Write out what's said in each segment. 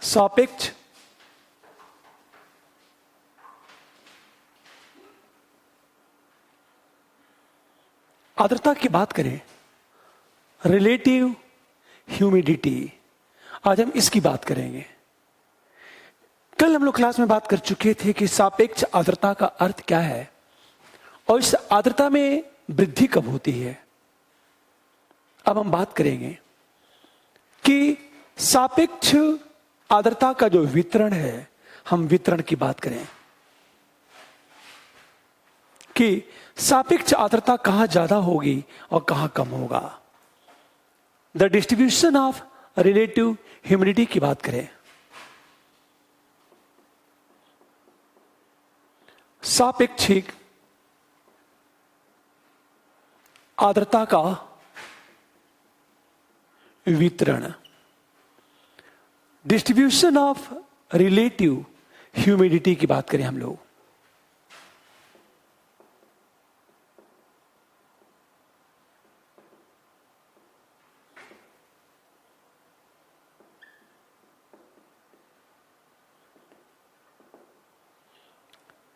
सापेक्ष आर्द्रता की बात करें, रिलेटिव ह्यूमिडिटी, आज हम इसकी बात करेंगे। कल हम लोग क्लास में बात कर चुके थे कि सापेक्ष आर्द्रता का अर्थ क्या है और इस आर्द्रता में वृद्धि कब होती है। अब हम बात करेंगे कि सापेक्ष आर्द्रता का जो वितरण है, हम वितरण की बात करें कि सापेक्ष आर्द्रता कहां ज्यादा होगी और कहां कम होगा। The distribution of relative humidity की बात करें, सापेक्षिक आर्द्रता का वितरण, डिस्ट्रीब्यूशन ऑफ रिलेटिव ह्यूमिडिटी की बात करें हम लोग,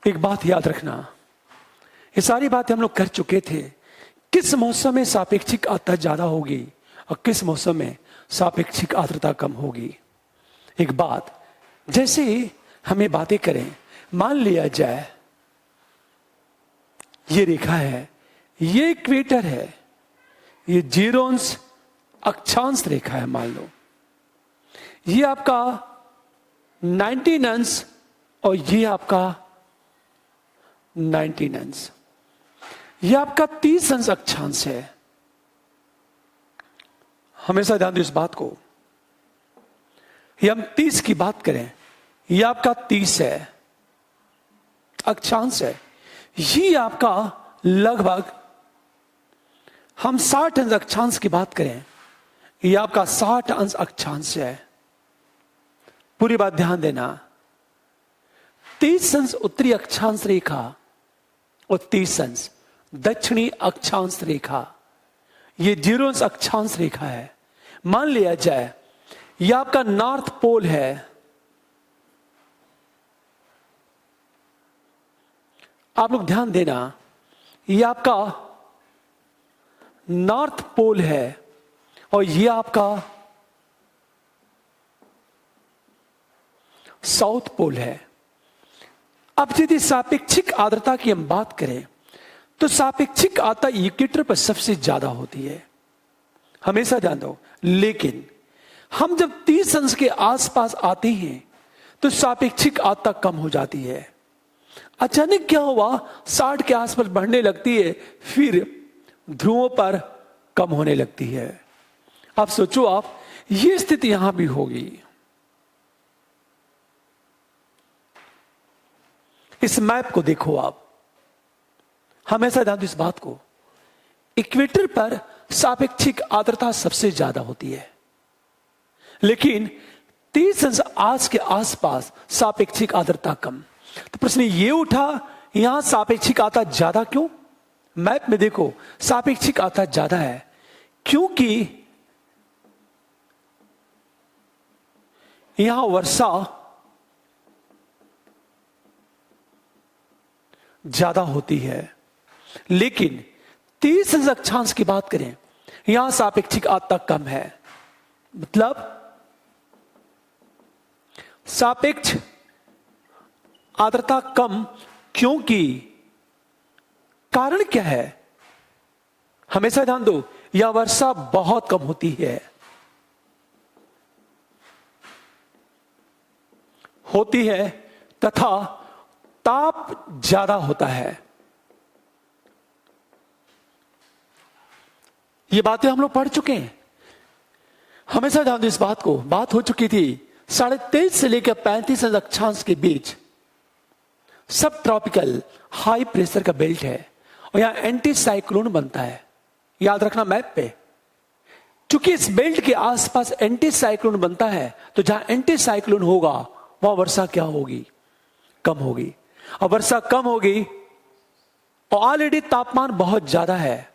एक बात याद रखना, ये सारी बातें हम लोग कर चुके थे। किस मौसम में सापेक्षिक आर्द्रता ज्यादा होगी और किस मौसम में सापेक्षिक आर्द्रता कम होगी। एक बात, जैसे हमें बातें करें, मान लिया जाए ये रेखा है, ये इक्वेटर है, ये 0 अंश अक्षांश रेखा है, मान लो ये आपका 19 अंश और ये आपका 19 अंश, यह आपका 30 अंश अक्षांश है। हमेशा ध्यान दो इस बात को, ये हम 30 की बात करें, यह आपका 30 है, अक्षांश है। ये आपका लगभग, हम 60 अंश अक्षांश की बात करें, यह आपका 60 अंश अक्षांश है। पूरी बात ध्यान देना, 30 अंश उत्तरी अक्षांश रेखा और 30 अंश दक्षिणी अक्षांश रेखा, ये 0 अंश अक्षांश रेखा है। मान लिया जाए यह आपका नॉर्थ पोल है, आप लोग ध्यान देना, यह आपका नॉर्थ पोल है और यह आपका साउथ पोल है। अब यदि सापेक्षिक आर्द्रता की हम बात करें तो सापेक्षिक आर्द्रता इक्वेटर पर सबसे ज्यादा होती है, हमेशा ध्यान दो। लेकिन हम जब 30 अंश के आसपास आते हैं तो सापेक्षिक आर्द्रता कम हो जाती है। अचानक क्या हुआ, 60 के आसपास बढ़ने लगती है, फिर ध्रुवों पर कम होने लगती है। आप सोचो, आप ये स्थिति यहां भी होगी। इस मैप को देखो, आप हमेशा ध्यान दो इस बात को, इक्वेटर पर सापेक्षिक आर्द्रता सबसे ज्यादा होती है, लेकिन 30 अंश आज के आसपास सापेक्षिक आर्द्रता कम। तो प्रश्न ये उठा, यहां सापेक्षिक आर्द्रता ज्यादा क्यों? मैप में देखो सापेक्षिक आर्द्रता ज्यादा है क्योंकि यहां वर्षा ज्यादा होती है, लेकिन 30 अंश अक्षांश की बात करें, यहां सापेक्षिक आर्द्रता कम है। मतलब सापेक्ष आर्द्रता कम क्योंकि, कारण क्या है? हमेशा ध्यान दो, यह वर्षा बहुत कम होती है, तथा ताप ज्यादा होता है। ये बातें हम लोग पढ़ चुके हैं, हमेशा ध्यान दो इस बात को। बात हो चुकी थी 23.5 से लेकर 35 अंश अक्षांश के बीच सब ट्रॉपिकल हाई प्रेशर का बेल्ट है और यहां एंटी साइक्लोन बनता है। याद रखना मैप पे, क्योंकि इस बेल्ट के आसपास एंटी साइक्लोन बनता है, तो जहां एंटी साइक्लोन होगा वहां वर्षा क्या होगी? कम होगी। और वर्षा कम होगी और ऑलरेडी तापमान बहुत ज्यादा है,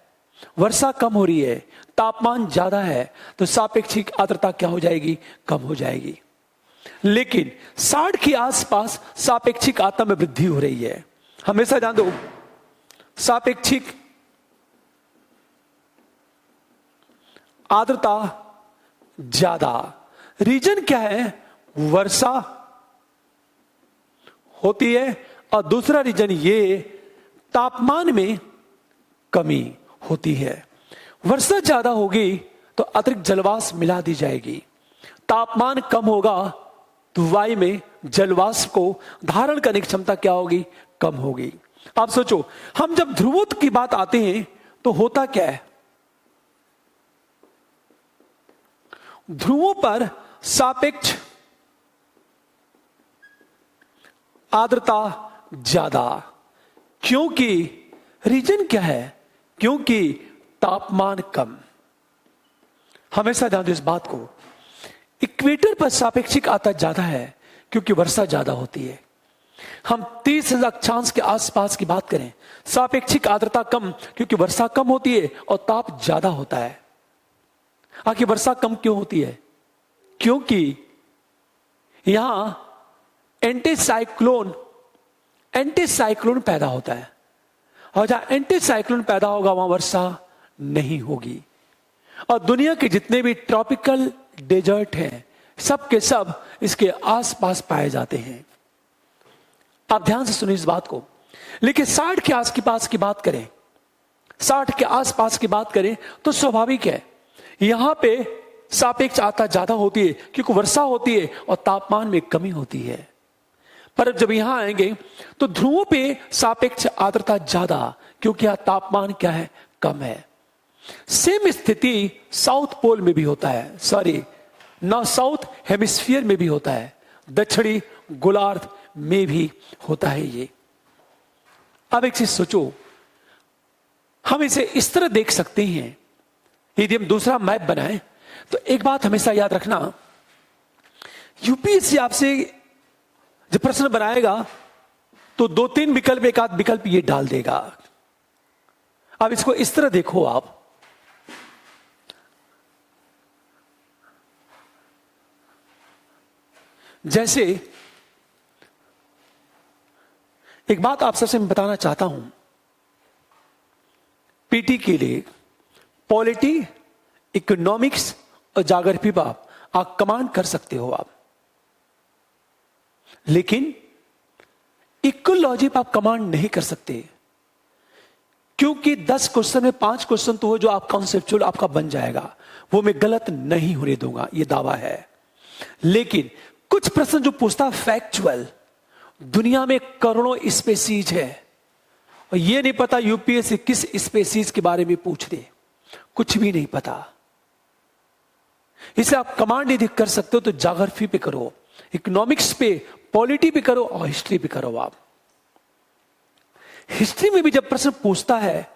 वर्षा कम हो रही है, तापमान ज्यादा है, तो सापेक्षिक आर्द्रता क्या हो जाएगी? कम हो जाएगी। लेकिन 60 के आसपास सापेक्षिक आर्द्रता में वृद्धि हो रही है। हमेशा ध्यान दो, सापेक्षिक आर्द्रता ज्यादा, रीजन क्या है? वर्षा होती है, और दूसरा रीजन ये तापमान में कमी होती है। वर्षा ज्यादा होगी तो अतिरिक्त जलवाष्प मिला दी जाएगी, तापमान कम होगा तो वायु में जलवाष्प को धारण करने की क्षमता क्या होगी? कम होगी। आप सोचो, हम जब ध्रुवों की बात आते हैं तो होता क्या है? ध्रुवों पर सापेक्ष आर्द्रता ज्यादा, क्योंकि रीजन क्या है? क्योंकि तापमान कम। हमेशा ध्यान दो इस बात को। इक्वेटर पर सापेक्षिक आर्द्रता ज्यादा है क्योंकि वर्षा ज्यादा होती है। हम 30 अक्षांश के आसपास की बात करें, सापेक्षिक आर्द्रता कम क्योंकि वर्षा कम होती है और ताप ज्यादा होता है। आखिर वर्षा कम क्यों होती है? क्योंकि यहां एंटीसाइक्लोन पैदा होता है, और जहां एंटीसाइक्लोन पैदा होगा वहां वर्षा नहीं होगी। और दुनिया के जितने भी ट्रॉपिकल डेजर्ट हैं, सब के सब इसके आसपास पाए जाते हैं। आप ध्यान से सुनिए इस बात को। लेकिन 60 के आसपास की बात करें, 60 के आसपास की बात करें तो स्वाभाविक है यहां पे सापेक्ष आर्द्रता ज्यादा होती है क्योंकि वर्षा होती है और तापमान में कमी होती है। पर जब यहां आएंगे तो ध्रुवों पे सापेक्ष आर्द्रता ज्यादा क्योंकि यहां तापमान क्या है? कम है। सेम स्थिति साउथ पोल में भी होता है, साउथ हेमिस्फीयर में भी होता है, दक्षिणी गोलार्ध में भी होता है ये। अब एक चीज सोचो, हम इसे इस तरह देख सकते हैं, यदि हम दूसरा मैप बनाएं तो एक बात हमेशा याद रखना, यूपीएससी आपसे जब प्रश्न बनाएगा तो 2-3 विकल्प, एक आध विकल्प ये डाल देगा। अब इसको इस तरह देखो आप, जैसे एक बात आप सबसे मैं बताना चाहता हूं, पीटी के लिए पॉलिटी, इकोनॉमिक्स और ज्योग्राफी पर आप कमांड कर सकते हो आप, लेकिन इकोलॉजी पर आप कमांड नहीं कर सकते, क्योंकि 10 क्वेश्चन में 5 क्वेश्चन तो हो जो आप कॉन्सेप्चुअल आपका बन जाएगा, वो मैं गलत नहीं होने दूंगा, ये दावा है। लेकिन कुछ प्रश्न जो पूछता फैक्चुअल, दुनिया में करोड़ों स्पेसीज है और ये नहीं पता यूपीएससी किस स्पेसीज के बारे में पूछ दे, कुछ भी नहीं पता। इसे आप कमांड यदि कर सकते हो तो ज्योग्राफी पे करो, इकोनॉमिक्स पे, पॉलिटी पे करो और हिस्ट्री पे करो। आप हिस्ट्री में भी जब प्रश्न पूछता है,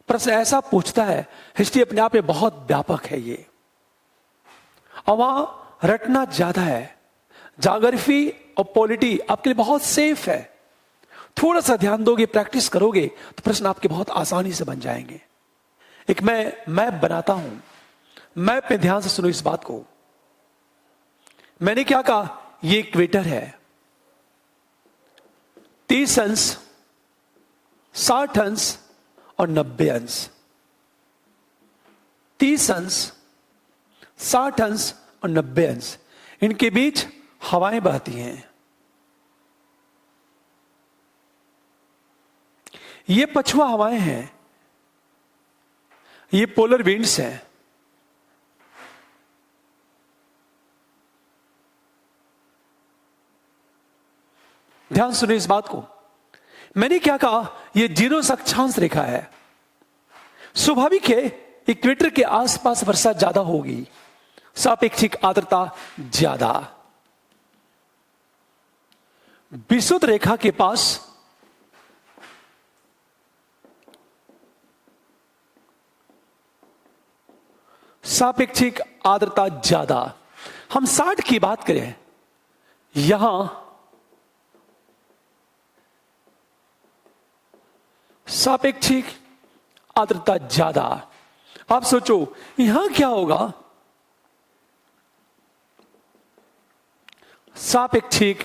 प्रश्न ऐसा पूछता है, हिस्ट्री अपने आप में बहुत व्यापक है ये, और वहां रटना ज्यादा है। ज्योग्राफी और पॉलिटी आपके लिए बहुत सेफ है, थोड़ा सा ध्यान दोगे, प्रैक्टिस करोगे तो प्रश्न आपके बहुत आसानी से बन जाएंगे। एक मैं मैप बनाता हूं, मैप में ध्यान से सुनो इस बात को। मैंने क्या कहा? ये इक्वेटर है, 30 अंश, 60 अंश और 90 अंश, 30 अंश, 60 अंश और 90 अंश, इनके बीच हवाएं बहती हैं। ये पछुआ हवाएं हैं, ये पोलर विंड्स हैं। ध्यान सुनिए इस बात को। मैंने क्या कहा? ये 0 अक्षांश रेखा है। स्वाभाविक है इक्वेटर के आसपास वर्षा ज्यादा होगी, सापेक्षिक आर्द्रता ज्यादा। विषुवत रेखा के पास सापेक्षिक आर्द्रता ज्यादा। हम 60 की बात करें, यहां सापेक्षिक आर्द्रता ज्यादा। आप सोचो यहां क्या होगा? सापेक्षिक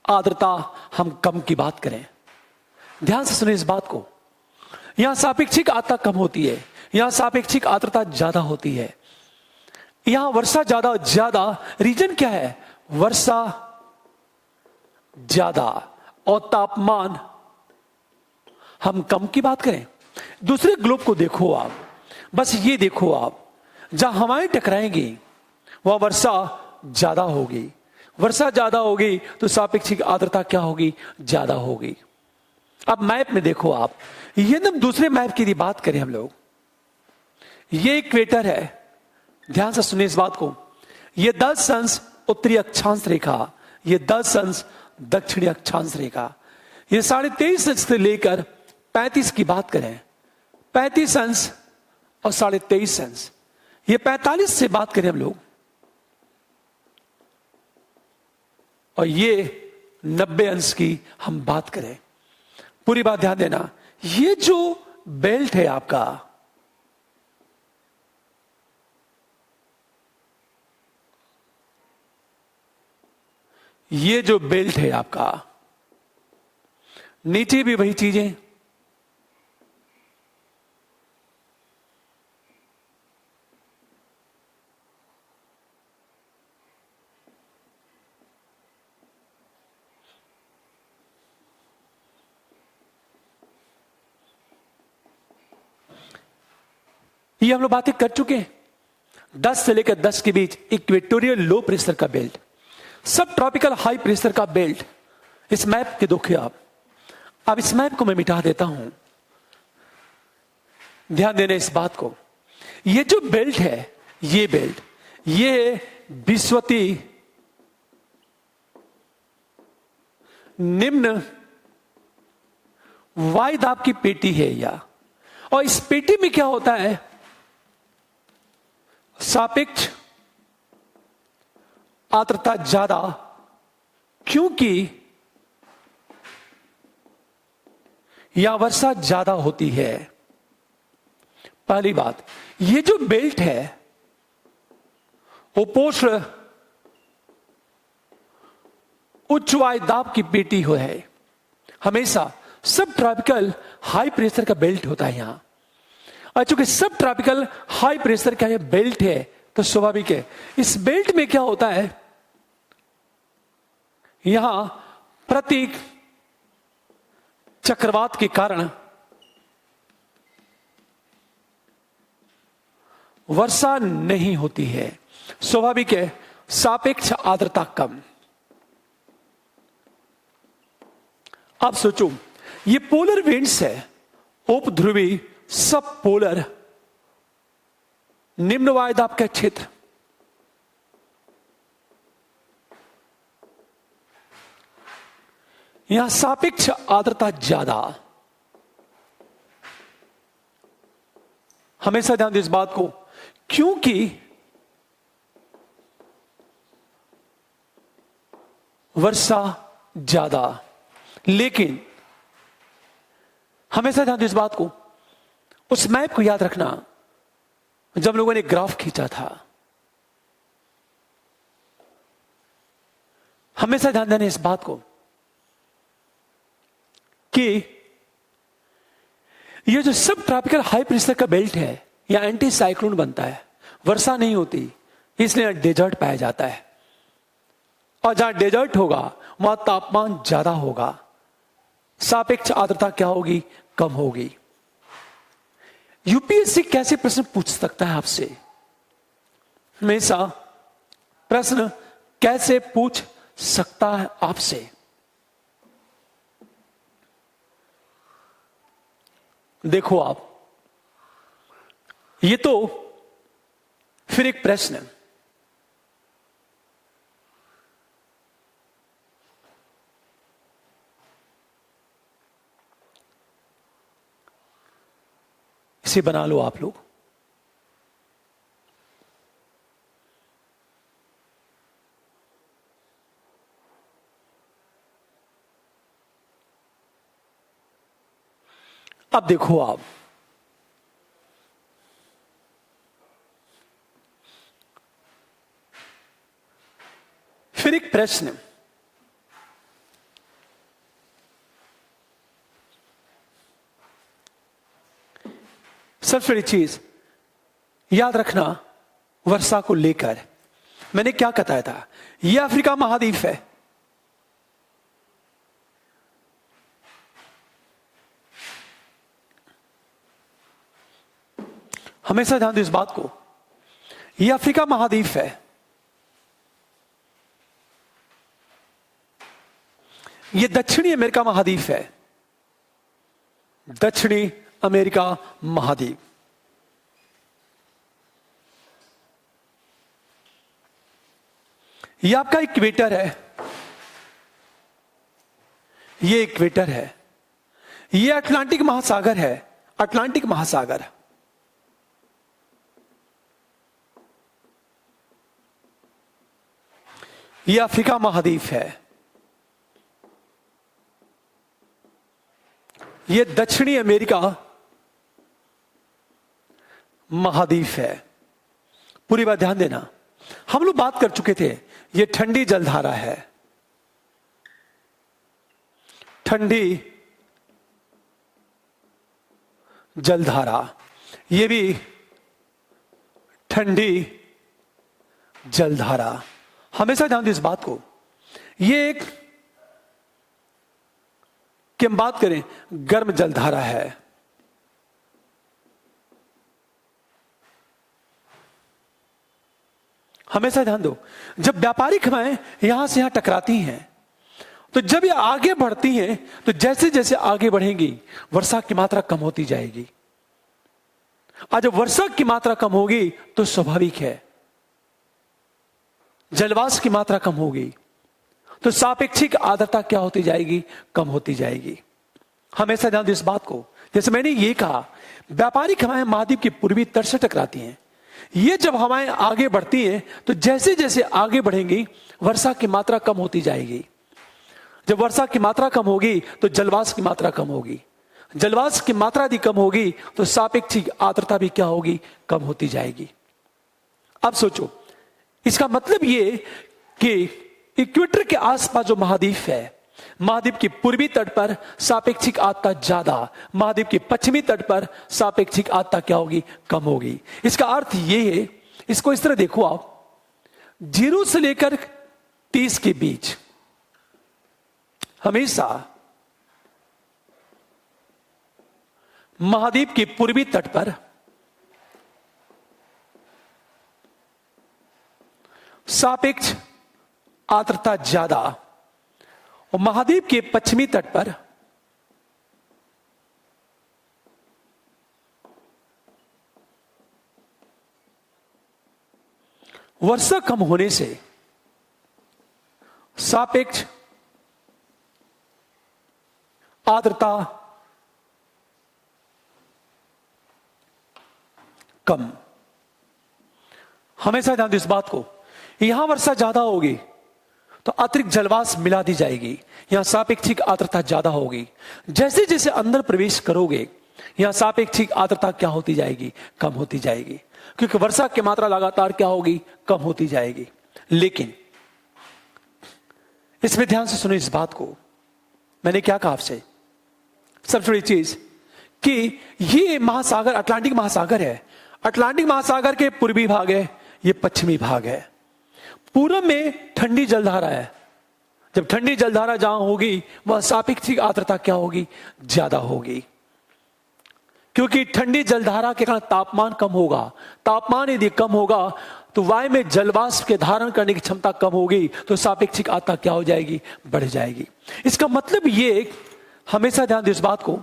आर्द्रता हम कम की बात करें, ध्यान से सुनिए इस बात को। यहां सापेक्षिक आर्द्रता कम होती है, यहां सापेक्षिक आर्द्रता ज्यादा होती है। यहां वर्षा ज्यादा रीजन क्या है? वर्षा ज्यादा और तापमान हम कम की बात करें। दूसरे ग्लोब को देखो आप, बस ये देखो आप, जहां हवाएं टकराएंगी वहां वर्षा ज्यादा होगी। वर्षा ज्यादा होगी तो सापेक्षिक आर्द्रता क्या होगी? ज्यादा होगी। अब मैप में देखो आप, ये एकदम दूसरे मैप की बात करें हम लोग, ये इक्वेटर है, ध्यान से सुनिए इस बात को। ये 10 अंश उत्तरी अक्षांश रेखा, ये 10 अंश दक्षिणी अक्षांश रेखा, ये 23.5 अंश से लेकर 35 की बात करें, 35 अंश और 23.5 अंश, ये 45 से बात करें हम लोग, और ये 90 अंश की हम बात करें। पूरी बात ध्यान देना, ये जो बेल्ट है आपका, ये जो बेल्ट है आपका, नीचे भी वही चीजें, ये हम लोग बातें कर चुके हैं। 10 से लेकर 10 के बीच इक्वेटोरियल लो प्रेशर का बेल्ट, सब ट्रॉपिकल हाई प्रेशर का बेल्ट। इस मैप के देखिए आप, अब इस मैप को मैं मिटा देता हूं, ध्यान देना इस बात को। ये जो बेल्ट है, ये बेल्ट, ये विश्वती निम्न वायुदाब की पेटी है या, और इस पेटी में क्या होता है? सापेक्ष आर्द्रता ज्यादा, क्योंकि यहां वर्षा ज्यादा होती है। पहली बात, ये जो बेल्ट है उपोष्ण उच्च वायुदाब की पेटी हो है, हमेशा सब ट्रॉपिकल हाई प्रेशर का बेल्ट होता है यहां। और चूंकि सब ट्रॉपिकल हाई प्रेशर का ये बेल्ट है तो स्वाभाविक है इस बेल्ट में क्या होता है, यहां प्रतीक चक्रवात के कारण वर्षा नहीं होती है। स्वाभाविक है सापेक्ष आर्द्रता कम। आप सोचो, ये पोलर विंड्स है, उपध्रुवी सब पोलर निम्न वायुदाब का क्षेत्र, यहां सापेक्ष आर्द्रता ज्यादा। हमेशा ध्यान दें इस बात को, क्योंकि वर्षा ज्यादा। लेकिन हमेशा ध्यान दें इस बात को, उस मैप को याद रखना जब लोगों ने ग्राफ खींचा था, हमेशा ध्यान देना इस बात को कि ये जो सब ट्रॉपिकल हाई प्रेशर का बेल्ट है, यह एंटी साइक्लोन बनता है, वर्षा नहीं होती, इसलिए डेजर्ट पाया जाता है। और जहां डेजर्ट होगा वहां तापमान ज्यादा होगा, सापेक्ष आर्द्रता क्या होगी? कम होगी। यूपीएससी कैसे प्रश्न पूछ सकता है आपसे? हमेशा प्रश्न कैसे पूछ सकता है आपसे? देखो आप, ये तो फिर एक प्रश्न है। इसे बना लो आप लोग। अब देखो आप, फिर एक प्रश्न, सबसे बड़ी चीज याद रखना, वर्षा को लेकर मैंने क्या बताया था, यह अफ्रीका महाद्वीप है। हमेशा ध्यान दो इस बात को, यह अफ्रीका महाद्वीप है। यह दक्षिणी अमेरिका महाद्वीप है, दक्षिणी अमेरिका महाद्वीप। यह आपका इक्वेटर है, यह इक्वेटर है। यह अटलांटिक महासागर है, अटलांटिक महासागर। यह अफ्रीका महाद्वीप है, यह दक्षिणी अमेरिका महाद्वीप है। पूरी बात ध्यान देना, हम लोग बात कर चुके थे, यह ठंडी जलधारा है, ठंडी जलधारा। यह भी ठंडी जलधारा। हमेशा ध्यान दो इस बात को, यह एक कि हम बात करें गर्म जलधारा है। हमेशा ध्यान दो, जब व्यापारिक हवाएं यहां से यहां टकराती हैं, तो जब ये आगे बढ़ती हैं, तो जैसे जैसे आगे बढ़ेंगी वर्षा की मात्रा कम होती जाएगी। और जब वर्षा की मात्रा कम होगी तो स्वाभाविक है जलवाष्प की मात्रा कम होगी, तो सापेक्षिक आर्द्रता क्या होती जाएगी, कम होती जाएगी। हमेशा ध्यान दो इस बात को, जैसे मैंने ये कहा, व्यापारिक हवाएं महाद्वीप की पूर्वी तट से टकराती हैं। ये जब हवाएं आगे बढ़ती हैं, तो जैसे जैसे आगे बढ़ेंगी वर्षा की मात्रा कम होती जाएगी। जब वर्षा की मात्रा कम होगी तो जलवाष्प की मात्रा कम होगी, जलवाष्प की मात्रा यदि कम होगी तो सापेक्षिक आर्द्रता भी क्या होगी, कम होती जाएगी। अब सोचो, इसका मतलब ये कि इक्वेटर के आसपास जो महाद्वीप है, महाद्वीप की पूर्वी तट पर सापेक्षिक आर्द्रता ज्यादा, महाद्वीप की पश्चिमी तट पर सापेक्षिक आर्द्रता क्या होगी, कम होगी। इसका अर्थ ये है, इसको इस तरह देखो आप, 0 से लेकर 30 के बीच हमेशा महाद्वीप की पूर्वी तट पर सापेक्ष आर्द्रता ज्यादा और महाद्वीप के पश्चिमी तट पर वर्षा कम होने से सापेक्ष आर्द्रता कम। हमेशा ध्यान दो इस बात को, यहां वर्षा ज्यादा होगी तो अतिरिक्त जलवाष्प मिला दी जाएगी, यहां सापेक्षिक आर्द्रता ज्यादा होगी। जैसे जैसे अंदर प्रवेश करोगे यहां सापेक्षिक आर्द्रता क्या होती जाएगी, कम होती जाएगी, क्योंकि वर्षा की मात्रा लगातार क्या होगी, कम होती जाएगी। लेकिन इसमें ध्यान से सुनो इस बात को, मैंने क्या कहा आपसे, सबसे बड़ी चीज कि ये महासागर अटलांटिक महासागर है, अटलांटिक महासागर के पूर्वी भाग है, ये पश्चिमी भाग है। पूरब में ठंडी जलधारा है, जब ठंडी जलधारा जहां होगी वह सापेक्षिक आर्द्रता क्या होगी, ज्यादा होगी, क्योंकि ठंडी जलधारा के कारण तापमान कम होगा। तापमान यदि कम होगा तो वायु में जलवाष्प के धारण करने की क्षमता कम होगी, तो सापेक्षिक आर्द्रता क्या हो जाएगी, बढ़ जाएगी। इसका मतलब ये, हमेशा ध्यान दो इस बात को,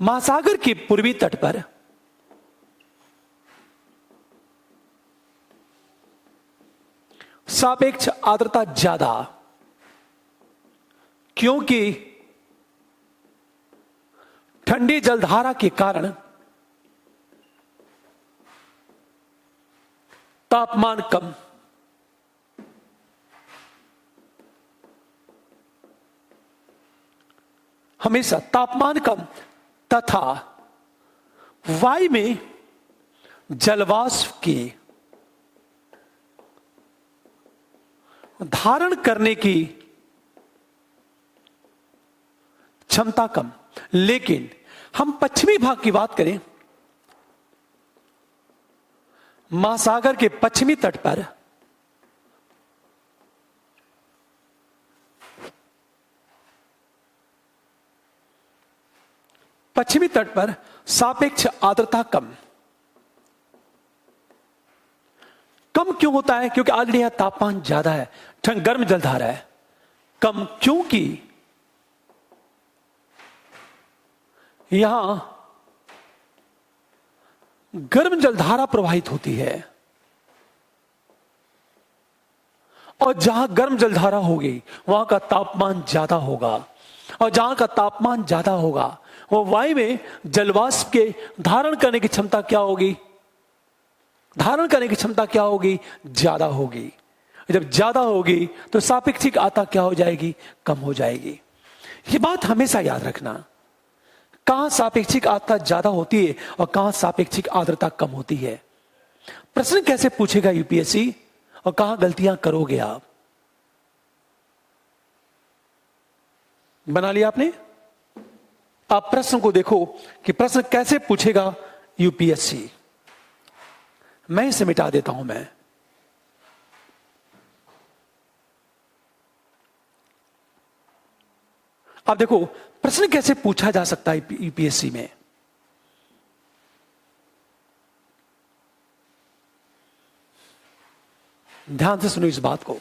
महासागर के पूर्वी तट पर सापेक्ष आर्द्रता ज्यादा, क्योंकि ठंडी जलधारा के कारण तापमान कम, हमेशा तापमान कम तथा वायु में जलवाष्प की धारण करने की क्षमता कम। लेकिन हम पश्चिमी भाग की बात करें, महासागर के पश्चिमी तट पर सापेक्ष आर्द्रता कम। कम क्यों होता है? क्योंकि ऑलरेडी यहां तापमान ज्यादा है, गर्म जलधारा है। कम क्योंकि यहां गर्म जलधारा प्रवाहित होती है, और जहां गर्म जलधारा होगी वहां का तापमान ज्यादा होगा, और जहां का तापमान ज्यादा होगा वो वायु में जलवाष्प के धारण करने की क्षमता क्या होगी? ज्यादा होगी। जब ज्यादा होगी तो सापेक्षिक आर्द्रता क्या हो जाएगी? कम हो जाएगी। ये बात हमेशा याद रखना, कहां सापेक्षिक आर्द्रता ज्यादा होती है और कहां सापेक्षिक आर्द्रता कम होती है। प्रश्न कैसे पूछेगा यूपीएससी, और कहां गलतियां करोगे आप? बना लिया आपने? आप प्रश्न को देखो कि प्रश्न कैसे पूछेगा यूपीएससी। मैं इसे मिटा देता हूं। मैं आप देखो प्रश्न कैसे पूछा जा सकता है यूपीएससी में। ध्यान से सुनो इस बात को।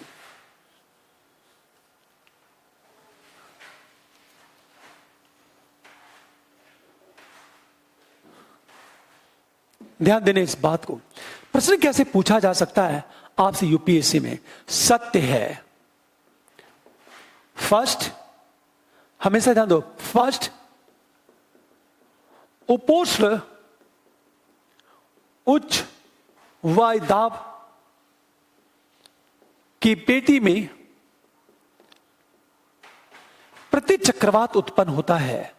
ध्यान देने इस बात को। प्रश्न कैसे पूछा जा सकता है आपसे यूपीएससी में? सत्य है। फर्स्ट, हमेशा ध्यान दो, फर्स्ट उपोष्ण उच्च वायु दाब की पेटी में प्रति चक्रवात उत्पन्न होता है।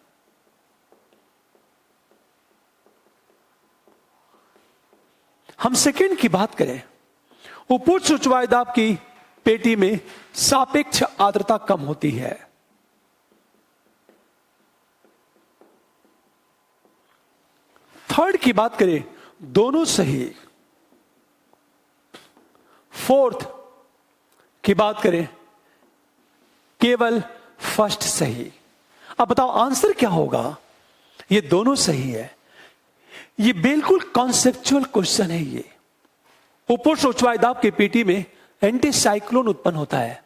हम सेकंड की बात करें, उपोष्ण उच्च वायु दाब की पेटी में सापेक्ष आर्द्रता कम होती है। थर्ड की बात करें, दोनों सही। फोर्थ की बात करें, केवल फर्स्ट सही। अब बताओ आंसर क्या होगा? ये दोनों सही है। ये बिल्कुल कॉन्सेप्चुअल क्वेश्चन है। ये उपोष्ण उच्च वायु दाब की पेटी में एंटी साइक्लोन उत्पन्न होता है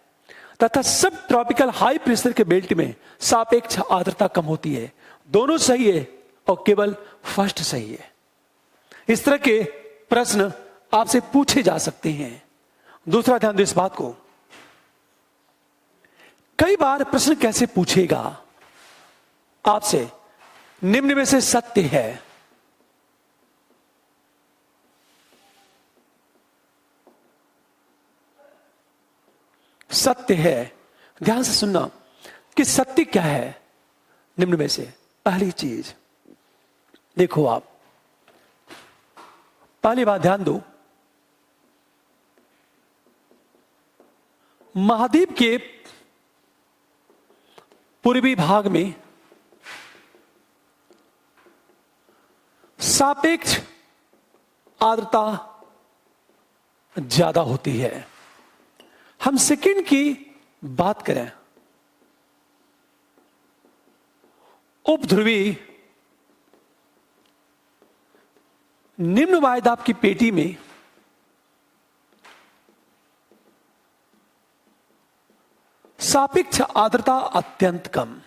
तथा सब ट्रॉपिकल हाई प्रेशर के बेल्ट में सापेक्ष आर्द्रता कम होती है। दोनों सही है और केवल फर्स्ट सही है। इस तरह के प्रश्न आपसे पूछे जा सकते हैं। दूसरा, ध्यान दो इस बात को। कई बार प्रश्न कैसे पूछेगा आपसे? निम्न में से सत्य है। सत्य है। ध्यान से सुनना कि सत्य क्या है। निम्न में से पहली चीज देखो, आप पहली बात ध्यान दो, महाद्वीप के पूर्वी भाग में सापेक्ष आर्द्रता ज्यादा होती है। हम सेकंड की बात करें, उपध्रुवी निम्न वायुदाब की पेटी में सापेक्ष आर्द्रता अत्यंत कम।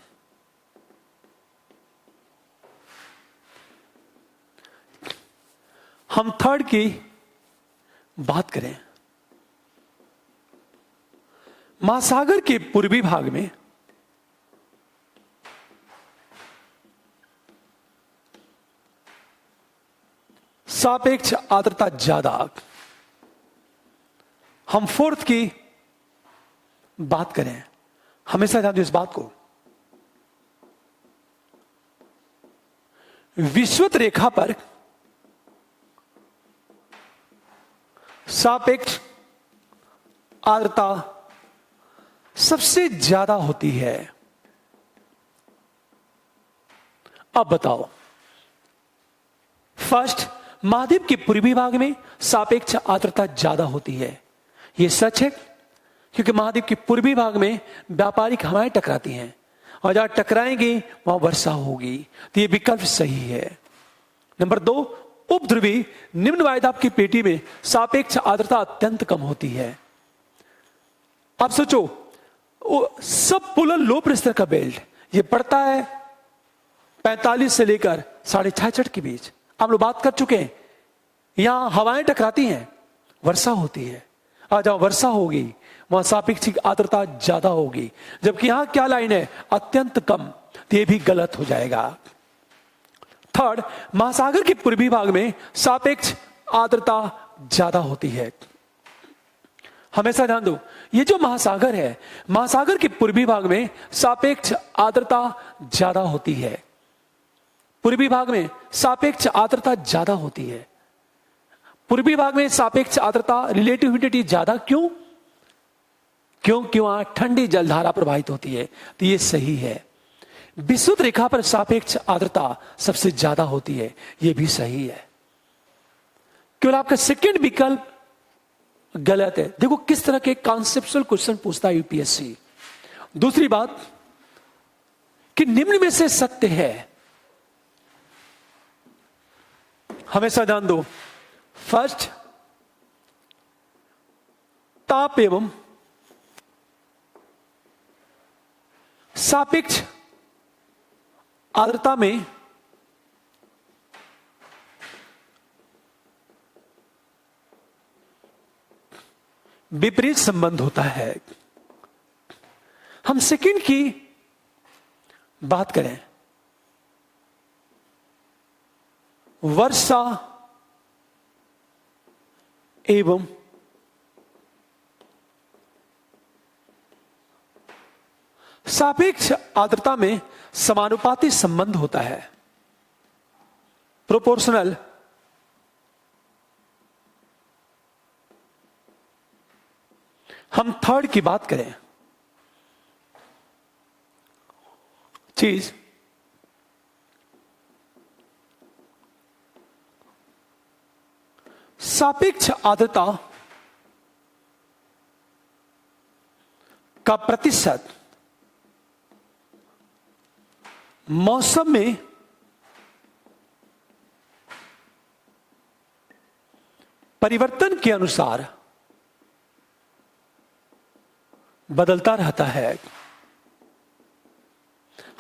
हम थर्ड की बात करें, महासागर के पूर्वी भाग में सापेक्ष आर्द्रता ज्यादा। हम फोर्थ की बात करें, हमेशा ध्यान दो इस बात को, विषुवत रेखा पर सापेक्ष आर्द्रता सबसे ज्यादा होती है? अब बताओ। फर्स्ट, महाद्वीप के पूर्वी भाग में सापेक्ष आर्द्रता ज्यादा होती है। यह सच है क्योंकि महाद्वीप के पूर्वी भाग में व्यापारिक हवाएं टकराती हैं और जहां टकराएंगी वहां वर्षा होगी, तो यह विकल्प सही है। नंबर 2, उपध्रुवी निम्न वायुदाब की पेटी में सापेक्ष आर्द्रता अत्यंत कम होती है। आप सोचो, सब पोलर लो प्रेशर का बेल्ट ये पड़ता है 45 से लेकर 66.5 के बीच। हम लोग बात कर चुके हैं, यहां हवाएं टकराती हैं, वर्षा होती है, और जहां वर्षा होगी वहां सापेक्षिक आर्द्रता ज्यादा होगी। जबकि यहां क्या लाइन है? अत्यंत कम, तो यह भी गलत हो जाएगा। थर्ड, महासागर के पूर्वी भाग में सापेक्ष आर्द्रता ज्यादा होती है। हमेशा ध्यान दो, ये जो महासागर है, महासागर के पूर्वी भाग में सापेक्ष आर्द्रता ज्यादा होती है। पूर्वी भाग में सापेक्ष आर्द्रता ज्यादा होती है। पूर्वी भाग में सापेक्ष आर्द्रता, रिलेटिव ह्यूमिडिटी ज्यादा क्यों? क्योंकि वहां ठंडी जलधारा प्रवाहित होती है, तो यह सही है। विषुवत रेखा पर सापेक्ष आर्द्रता सबसे ज्यादा होती है, यह भी सही है। केवल आपका सेकंड विकल्प गलत है। देखो किस तरह के कॉन्सेप्चुअल क्वेश्चन पूछता है यूपीएससी। दूसरी बात कि निम्न में से सत्य है, हमेशा ध्यान दो। फर्स्ट, ताप एवं सापेक्ष आर्द्रता में विपरीत संबंध होता है। हम सेकंड की बात करें, वर्षा एवं सापेक्ष आर्द्रता में समानुपाती संबंध होता है, प्रोपोर्शनल। हम थर्ड की बात करें, चीज सापेक्ष आर्द्रता का प्रतिशत मौसम में परिवर्तन के अनुसार बदलता रहता है।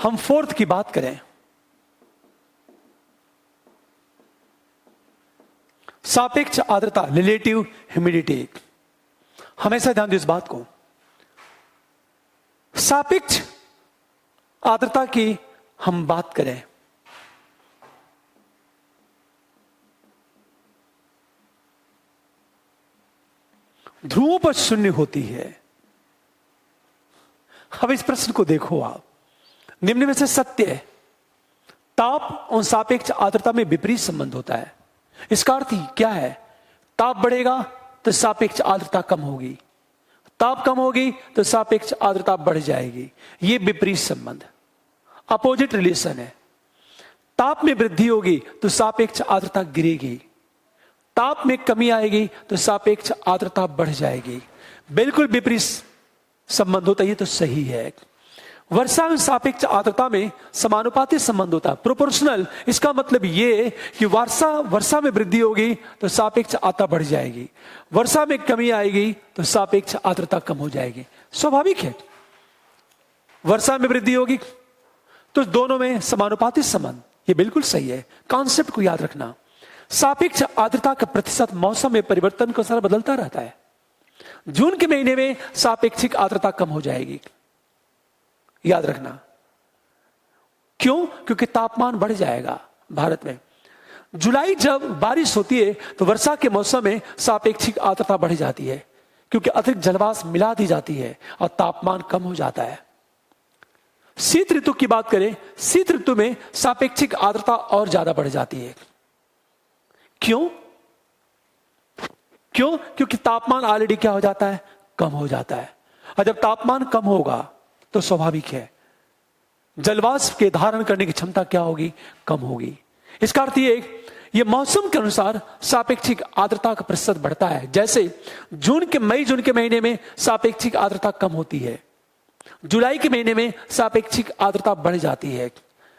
हम फोर्थ की बात करें, सापेक्ष आर्द्रता, रिलेटिव ह्यूमिडिटी। हमेशा ध्यान दो इस बात को। सापेक्ष आर्द्रता की हम बात करें, ध्रुवों पर शून्य होती है। अब इस प्रश्न को देखो आप, निम्न में से सत्य है, ताप और सापेक्ष आर्द्रता में विपरीत संबंध होता है। इसका अर्थ ही क्या है? ताप बढ़ेगा तो सापेक्ष आर्द्रता कम होगी, ताप कम होगी तो सापेक्ष आर्द्रता बढ़ जाएगी। यह विपरीत संबंध, अपोजिट रिलेशन है। ताप में वृद्धि होगी तो सापेक्ष आर्द्रता गिरेगी, ताप में कमी आएगी तो सापेक्ष आर्द्रता बढ़ जाएगी। बिल्कुल विपरीत संबंध होता है, ये तो सही है। वर्षा और सापेक्ष आर्द्रता में समानुपाती संबंध होता है, प्रोपोर्शनल। इसका मतलब ये कि वर्षा में वृद्धि होगी तो सापेक्ष आर्द्रता बढ़ जाएगी, वर्षा में कमी आएगी तो सापेक्ष आर्द्रता कम हो जाएगी। स्वाभाविक है, वर्षा में वृद्धि होगी तो दोनों में समानुपाती संबंध, ये बिल्कुल सही है। कॉन्सेप्ट को याद रखना। सापेक्ष आर्द्रता का प्रतिशत मौसम में परिवर्तन के अनुसार बदलता रहता है। जून के महीने में सापेक्षिक आर्द्रता कम हो जाएगी, याद रखना। क्यों? क्योंकि तापमान बढ़ जाएगा भारत में। जुलाई जब बारिश होती है तो वर्षा के मौसम में सापेक्षिक आर्द्रता बढ़ जाती है, क्योंकि अतिरिक्त जलवाष्प मिला दी जाती है और तापमान कम हो जाता है। शीत ऋतु की बात करें, शीत ऋतु में सापेक्षिक आर्द्रता और ज्यादा बढ़ जाती है। क्यों? क्योंकि तापमान ऑलरेडी क्या हो जाता है? कम हो जाता है। और जब तापमान कम होगा तो स्वाभाविक है जलवाष्प के धारण करने की क्षमता क्या होगी, कम होगी। इसका अर्थ ये मौसम के अनुसार सापेक्षिक आर्द्रता का प्रतिशत बढ़ता है। जैसे मई जून के महीने में सापेक्षिक आर्द्रता कम होती है, जुलाई के महीने में सापेक्षिक आर्द्रता बढ़ जाती है।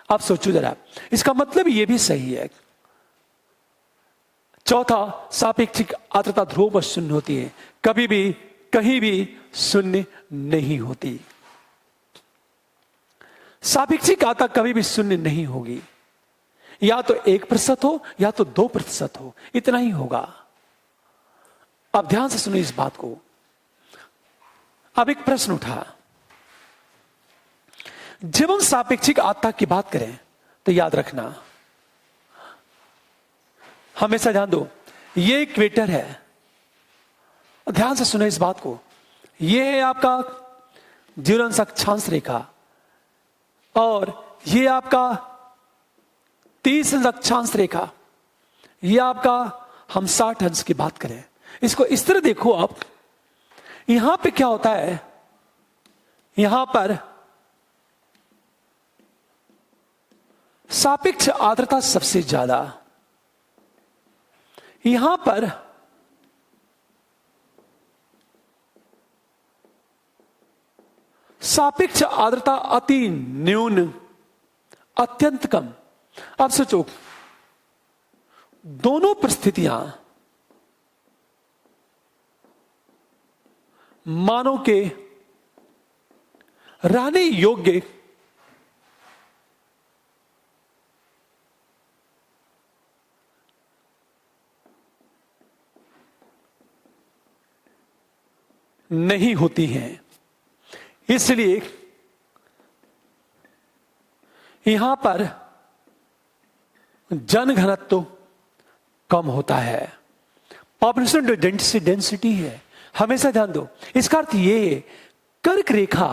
अब सोचो जरा, इसका मतलब ये भी सही है। चौथा, सापेक्षिक आर्द्रता ध्रुव पर शून्य होती है, कभी भी कहीं भी शून्य नहीं होती। सापेक्षिक आर्द्रता कभी भी शून्य नहीं होगी, या तो 1% हो या तो 2% हो, इतना ही होगा। अब ध्यान से सुनिए इस बात को। अब एक प्रश्न उठा, जब हम सापेक्षिक आर्द्रता की बात करें तो याद रखना, हमेशा ध्यान दो, ये इक्वेटर है। ध्यान से सुने इस बात को, ये है आपका 0 अक्षांश रेखा और ये आपका 30 अक्षांश रेखा, ये आपका हम 60 अंश की बात करें। इसको इस तरह देखो आप, यहां पे क्या होता है, यहां पर सापेक्ष आर्द्रता सबसे ज्यादा, यहां पर सापेक्ष आर्द्रता अति न्यून, अत्यंत कम। अब सोचो, दोनों परिस्थितियां मानव के रहने योग्य नहीं होती हैं, इसलिए यहां पर जनघनत्व तो कम होता है, पॉपुलेशन डेंसिटी है। हमेशा ध्यान दो, इसका अर्थ ये कर्क रेखा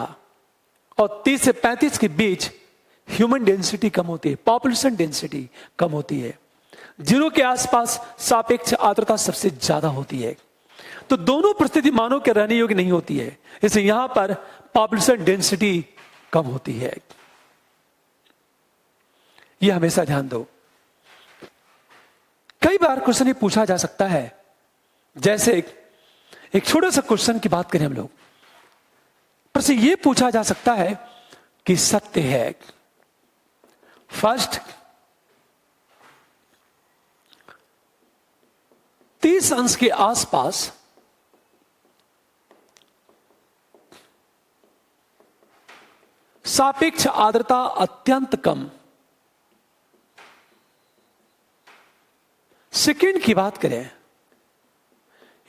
और 30 से 35 के बीच ह्यूमन डेंसिटी कम होती है, पॉपुलेशन डेंसिटी कम होती है। 0 के आसपास सापेक्ष आर्द्रता सबसे ज्यादा होती है। तो दोनों परिस्थिति मानव के रहने योग्य नहीं होती है, इसलिए यहां पर पॉपुलेशन डेंसिटी कम होती है। यह हमेशा ध्यान दो। कई बार क्वेश्चन ये पूछा जा सकता है, जैसे एक छोटा सा क्वेश्चन की बात करें हम लोग, प्रश्न ये पूछा जा सकता है कि सत्य है, फर्स्ट 30 अंश के आसपास सापेक्ष आर्द्रता अत्यंत कम, सेकेंड की बात करें,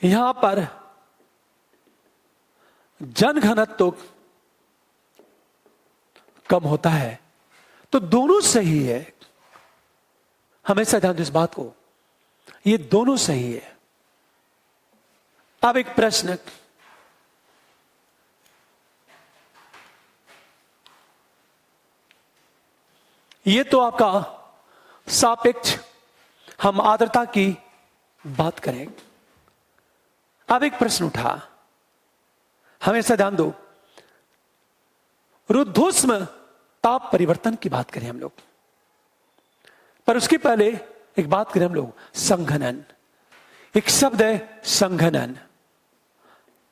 यहां पर जनघनत्व तो कम होता है। तो दोनों सही है, हमेशा ध्यान दो इस बात को, ये दोनों सही है। अब एक प्रश्न, ये तो आपका सापेक्ष हम आर्द्रता की बात करें। अब एक प्रश्न उठा, हमेशा ध्यान दो, रुद्धोष्म ताप परिवर्तन की बात करें हम लोग, पर उसके पहले एक बात करें हम लोग, संघनन। एक शब्द है संघनन,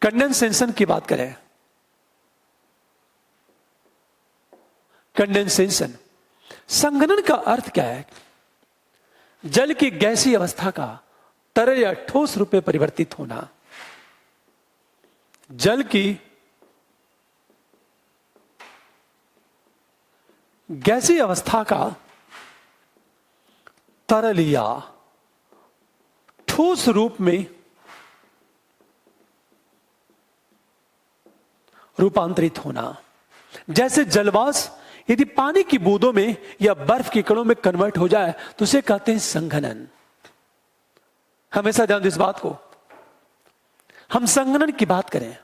कंडेंसेशन की बात करें, कंडेंसेशन। संघनन का अर्थ क्या है? जल की गैसीय अवस्था का तरल या ठोस रूप में परिवर्तित होना। जल की गैसीय अवस्था का तरल या ठोस रूप में रूपांतरित होना। जैसे जलवाष्प यदि पानी की बूंदों में या बर्फ के कणों में कन्वर्ट हो जाए तो उसे कहते हैं संघनन। हमेशा ध्यान दो इस बात को, हम संघनन की बात करें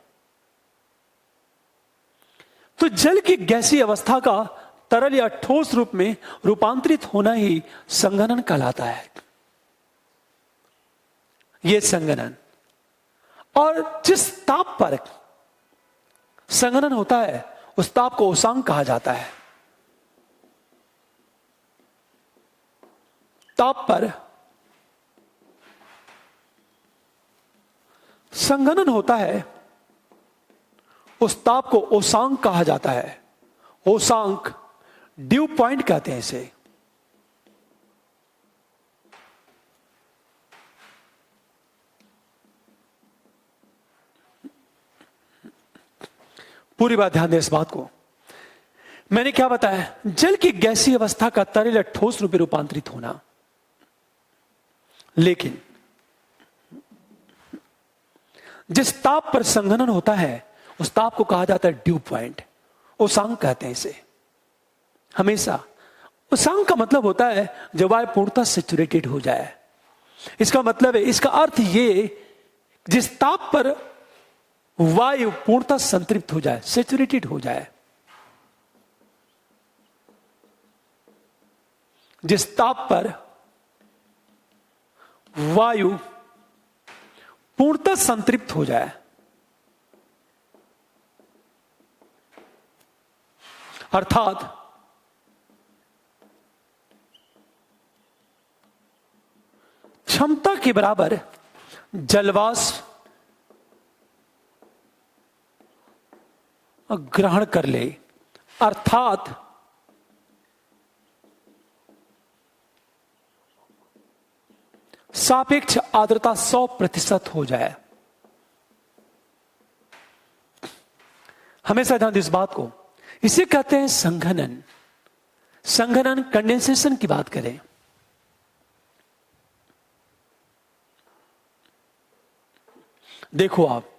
तो जल की गैसीय अवस्था का तरल या ठोस रूप में रूपांतरित होना ही संघनन कहलाता है। यह संघनन, और जिस ताप पर संघनन होता है उस ताप को उसांक कहा जाता है। ताप पर संघनन होता है उस ताप को उसांक कहा जाता है। उसांक, ड्यू पॉइंट कहते हैं इसे। पूरी बात ध्यान दें इस बात को। मैंने क्या बताया? जल की गैसीय अवस्था का तरल या ठोस रूप में रूपांतरित होना। लेकिन जिस ताप पर संघनन होता है उस ताप को कहा जाता है ड्यू पॉइंट, उसांक कहते हैं इसे। हमेशा उसांक का मतलब होता है जब वायु पूर्णतः सैचुरेटेड हो जाए। इसका मतलब है, इसका अर्थ ये, जिस ताप पर वायु पूर्णतः संतृप्त हो जाए, सैचुरेटेड हो जाए। जिस ताप पर वायु पूर्णतः संतृप्त हो जाए, अर्थात क्षमता के बराबर जलवाष्प ग्रहण कर ले, अर्थात सापेक्ष आर्द्रता 100% हो जाए। हमेशा ध्यान दें इस बात को। इसे कहते हैं संघनन। संघनन, कंडेंसेशन की बात करें, देखो आप,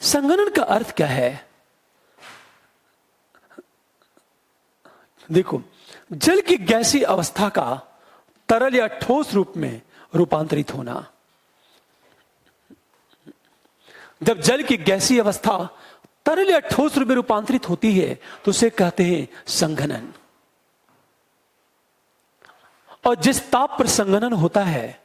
संघनन का अर्थ क्या है? देखो, जल की गैसीय अवस्था का तरल या ठोस रूप में रूपांतरित होना। जब जल की गैसीय अवस्था तरल या ठोस रूप में रूपांतरित होती है तो उसे कहते हैं संघनन। और जिस ताप पर संघनन होता है,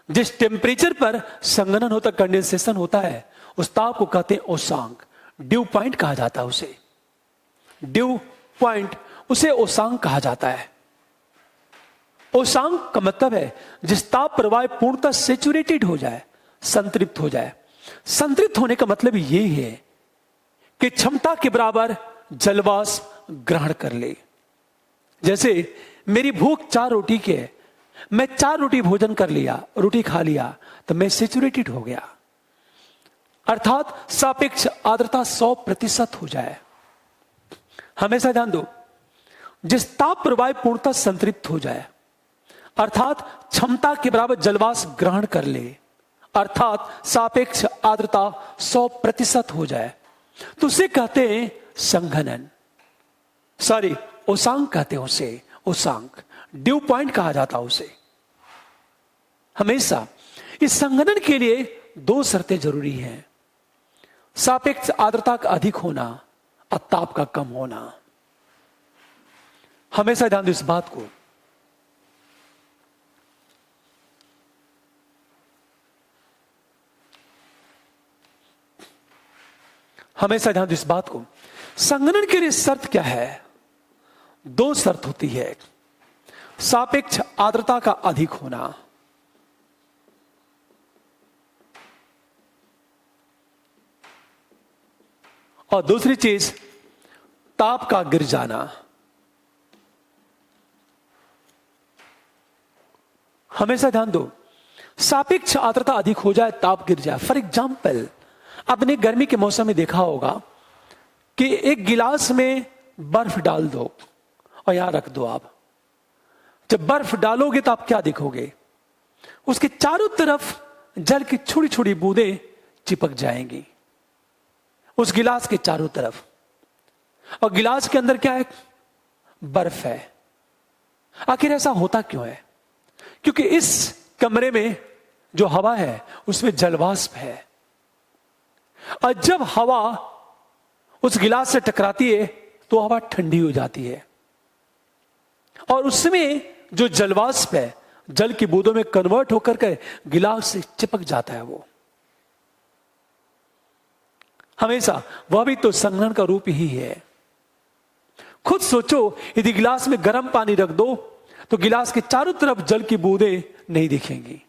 जिस टेम्परेचर पर संघनन होता, कंडेंसेशन होता है, उस ताप को कहते हैं उसांक। ड्यू पॉइंट कहा जाता है उसे। ड्यू पॉइंट, उसे उसांक कहा जाता है। उसांक का मतलब है जिस ताप पर वायु पूर्णतः सैचुरेटेड हो जाए, संतृप्त हो जाए। संतृप्त होने का मतलब ये है कि क्षमता के बराबर जलवाष्प ग्रहण कर ले। जैसे मेरी भूख 4 रोटी की है, मैं 4 रोटी भोजन कर लिया, रोटी खा लिया, तो मैं सैचुरेटेड हो गया, अर्थात सापेक्ष आर्द्रता 100% हो जाए। हमेशा ध्यान दो, जिस ताप पर वायु पूर्णतः संतृप्त हो जाए, अर्थात क्षमता के बराबर जलवाष्प ग्रहण कर ले, अर्थात सापेक्ष आर्द्रता 100% हो जाए, तो उसे कहते हैं संघनन। सॉरी, उसांक कहते हैं उसे। उसांक, ड्यू पॉइंट कहा जाता है उसे। हमेशा इस संघनन के लिए 2 शर्तें जरूरी हैं। सापेक्ष आर्द्रता का अधिक होना और ताप का कम होना। हमेशा ध्यान दो इस बात को। हमेशा ध्यान दो इस बात को। संघनन के लिए शर्त क्या है? 2 शर्त होती है। सापेक्ष आर्द्रता का अधिक होना और दूसरी चीज ताप का गिर जाना। हमेशा ध्यान दो, सापेक्ष आर्द्रता अधिक हो जाए, ताप गिर जाए। फॉर एग्जाम्पल, आपने गर्मी के मौसम में देखा होगा कि एक गिलास में बर्फ डाल दो और यहां रख दो। आप जब बर्फ डालोगे तो आप क्या देखोगे? उसके चारों तरफ जल की छोटी छोटी बूंदें चिपक जाएंगी उस गिलास के चारों तरफ, और गिलास के अंदर क्या है? बर्फ है। आखिर ऐसा होता क्यों है? क्योंकि इस कमरे में जो हवा है उसमें जलवाष्प है, और जब हवा उस गिलास से टकराती है तो हवा ठंडी हो जाती है, और उसमें जो जलवाष्प है जल की बूंदों में कन्वर्ट होकर के गिलास से चिपक जाता है वो। हमेशा, वह भी तो संघनन का रूप ही है। खुद सोचो, यदि गिलास में गर्म पानी रख दो तो गिलास के चारों तरफ जल की बूंदें नहीं दिखेंगी,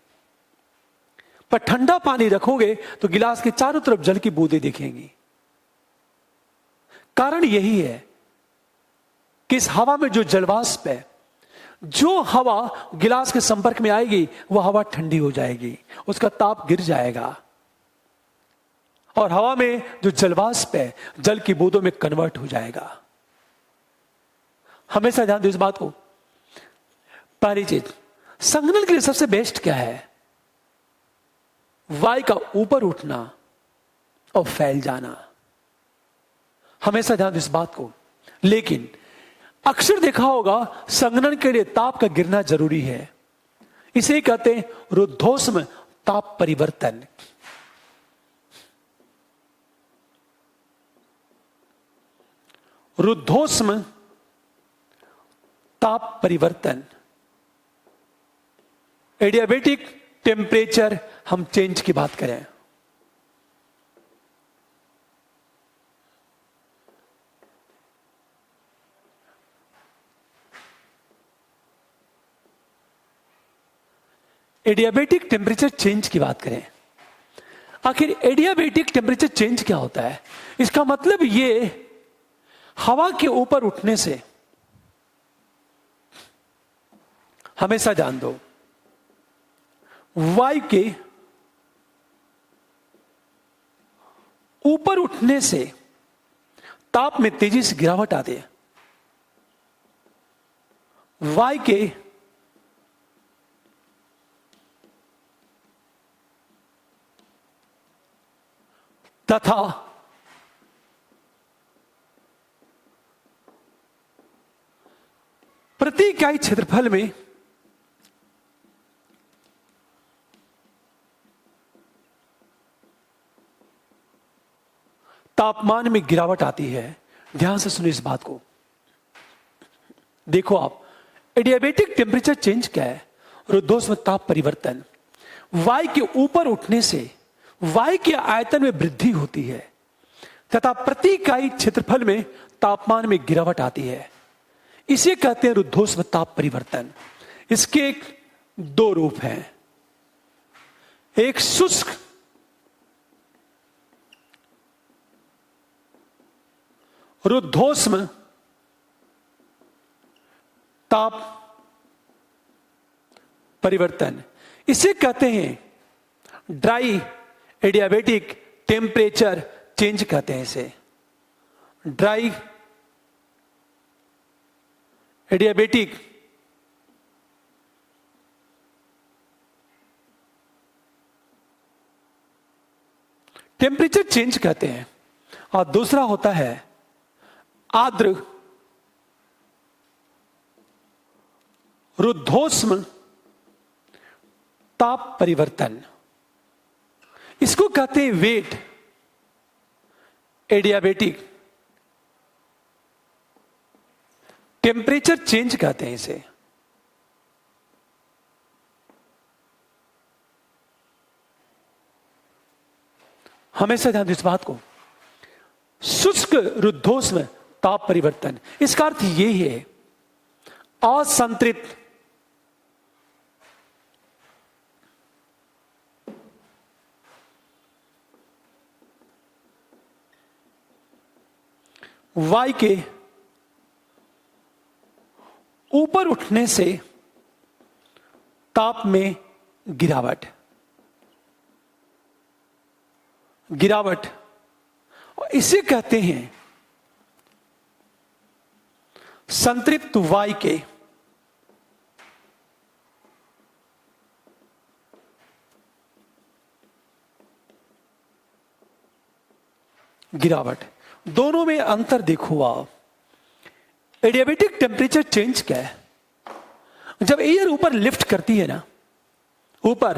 पर ठंडा पानी रखोगे तो गिलास के चारों तरफ जल की बूंदें दिखेंगी। कारण यही है कि इस हवा में जो जलवाष्प है, जो हवा गिलास के संपर्क में आएगी वह हवा ठंडी हो जाएगी, उसका ताप गिर जाएगा और हवा में जो जलवाष्प है जल की बूंदों में कन्वर्ट हो जाएगा। हमेशा ध्यान दो इस बात को। पहली चीज, संघनन के लिए सबसे बेस्ट क्या है? वायु का ऊपर उठना और फैल जाना। हमेशा ध्यान दो इस बात को। लेकिन अक्सर देखा होगा संघनन के लिए ताप का गिरना जरूरी है। इसे कहते हैं रुद्धोष्म ताप परिवर्तन। रुद्धोष्म ताप परिवर्तन, एडियाबेटिक टेम्परेचर हम चेंज की बात करें। एडियाबेटिक टेम्परेचर चेंज की बात करें, आखिर एडियाबेटिक टेम्परेचर चेंज क्या होता है? इसका मतलब ये, हवा के ऊपर उठने से, हमेशा जान दो, वायु के ऊपर उठने से ताप में तेजी से गिरावट आती है। वायु के तथा प्रति इकाई क्षेत्रफल में तापमान में गिरावट आती है। ध्यान से सुनिए इस बात को। देखो आप, एडियाबेटिक टेम्परेचर चेंज क्या है? रुद्धोष्म ताप परिवर्तन। वायु के ऊपर उठने से वायु के आयतन में वृद्धि होती है तथा प्रति इकाई क्षेत्रफल में तापमान में गिरावट आती है। इसे कहते हैं रुद्धोष्म ताप परिवर्तन। इसके दो रूप हैं, एक शुष्क रुद्धोष्म ताप परिवर्तन, इसे कहते हैं ड्राई एडियाबेटिक टेम्परेचर चेंज कहते हैं। इसे ड्राई एडियाबेटिक टेम्परेचर चेंज कहते हैं। और दूसरा होता है आर्द्र रुद्धोष्म ताप परिवर्तन। इसको कहते हैं वेट एडियाबेटिक टेम्परेचर चेंज कहते हैं इसे। हमेशा ध्यान दो इस बात को। शुष्क रुद्धोष्म ताप परिवर्तन, इसका अर्थ यह है असंतृप्त वायु के ऊपर उठने से ताप में गिरावट और इसे कहते हैं संतृप्त वायु के गिरावट। दोनों में अंतर देखो आप। एडियाबेटिक टेम्परेचर चेंज क्या है? जब एयर ऊपर लिफ्ट करती है ना ऊपर,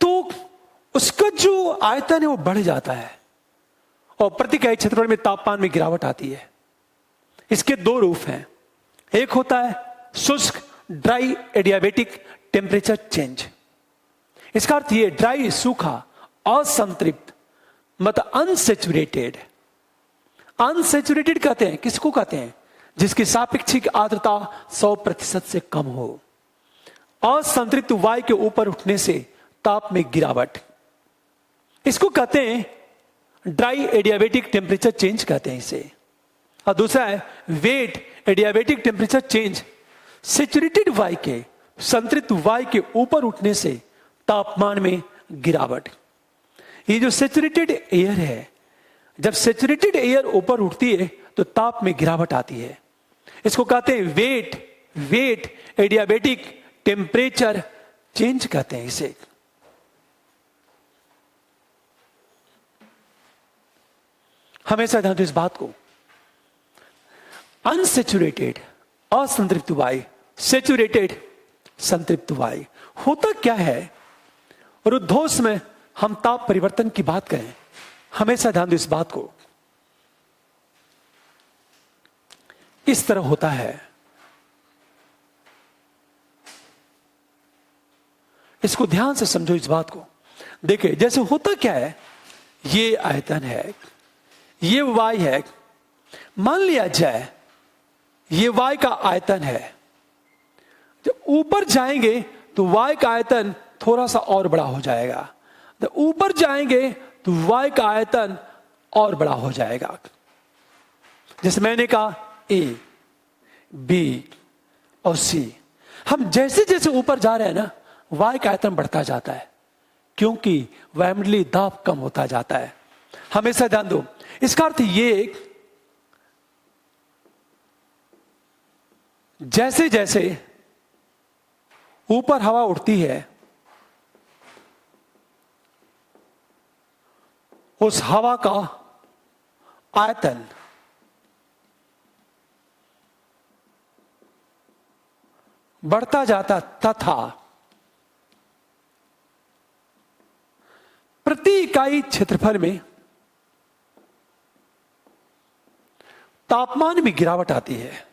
तो उसका जो आयतन है वो बढ़ जाता है और प्रति इकाई क्षेत्रफल में तापमान में गिरावट आती है। इसके दो रूप हैं, एक होता है शुष्क ड्राई एडियाबेटिक टेम्परेचर चेंज। इसका अर्थ ये ड्राई सूखा असंतृप्त मतलब अनसेचुरेटेड। अनसेचुरेटेड कहते हैं किसको कहते हैं? जिसकी सापेक्षिक आर्द्रता 100% से कम हो। असंतृप्त वायु के ऊपर उठने से ताप में गिरावट, इसको कहते हैं ड्राई एडियाबेटिक टेम्परेचर चेंज कहते हैं इसे। और दूसरा है wet adiabatic temperature change. Saturated वायु के संतृप्त वायु के ऊपर उठने से तापमान में गिरावट। ये जो सेचुरेटेड एयर है, जब सेचुरेटेड एयर ऊपर उठती है तो ताप में गिरावट आती है। इसको कहते हैं वेट एडियाबेटिक टेम्परेचर चेंज कहते हैं इसे। हमेशा ध्यान दो इस बात को। अनसेचुरेटेड असंतृप्त वायु, सेचुरेटेड संतृप्त वायु। होता क्या है रुद्धोष्म में हम ताप परिवर्तन की बात करें, हमेशा ध्यान दो इस बात को। इस तरह होता है, इसको ध्यान से समझो इस बात को। देखिए जैसे होता क्या है, ये आयतन है, ये वायु है। मान लिया जाए ये वायु का आयतन है। जब ऊपर जाएंगे तो वायु का आयतन थोड़ा सा और बड़ा हो जाएगा। जब ऊपर जाएंगे तो वायु का आयतन और बड़ा हो जाएगा। जैसे मैंने कहा ए, बी और सी। हम जैसे जैसे ऊपर जा रहे हैं ना, वायु का आयतन बढ़ता जाता है, क्योंकि वायुमंडलीय दाब कम होता जाता है। हमेशा ध्यान दो, इसका अर्थ ये जैसे जैसे ऊपर हवा उठती है, उस हवा का आयतन बढ़ता जाता तथा प्रति इकाई क्षेत्रफल में तापमान में गिरावट आती है।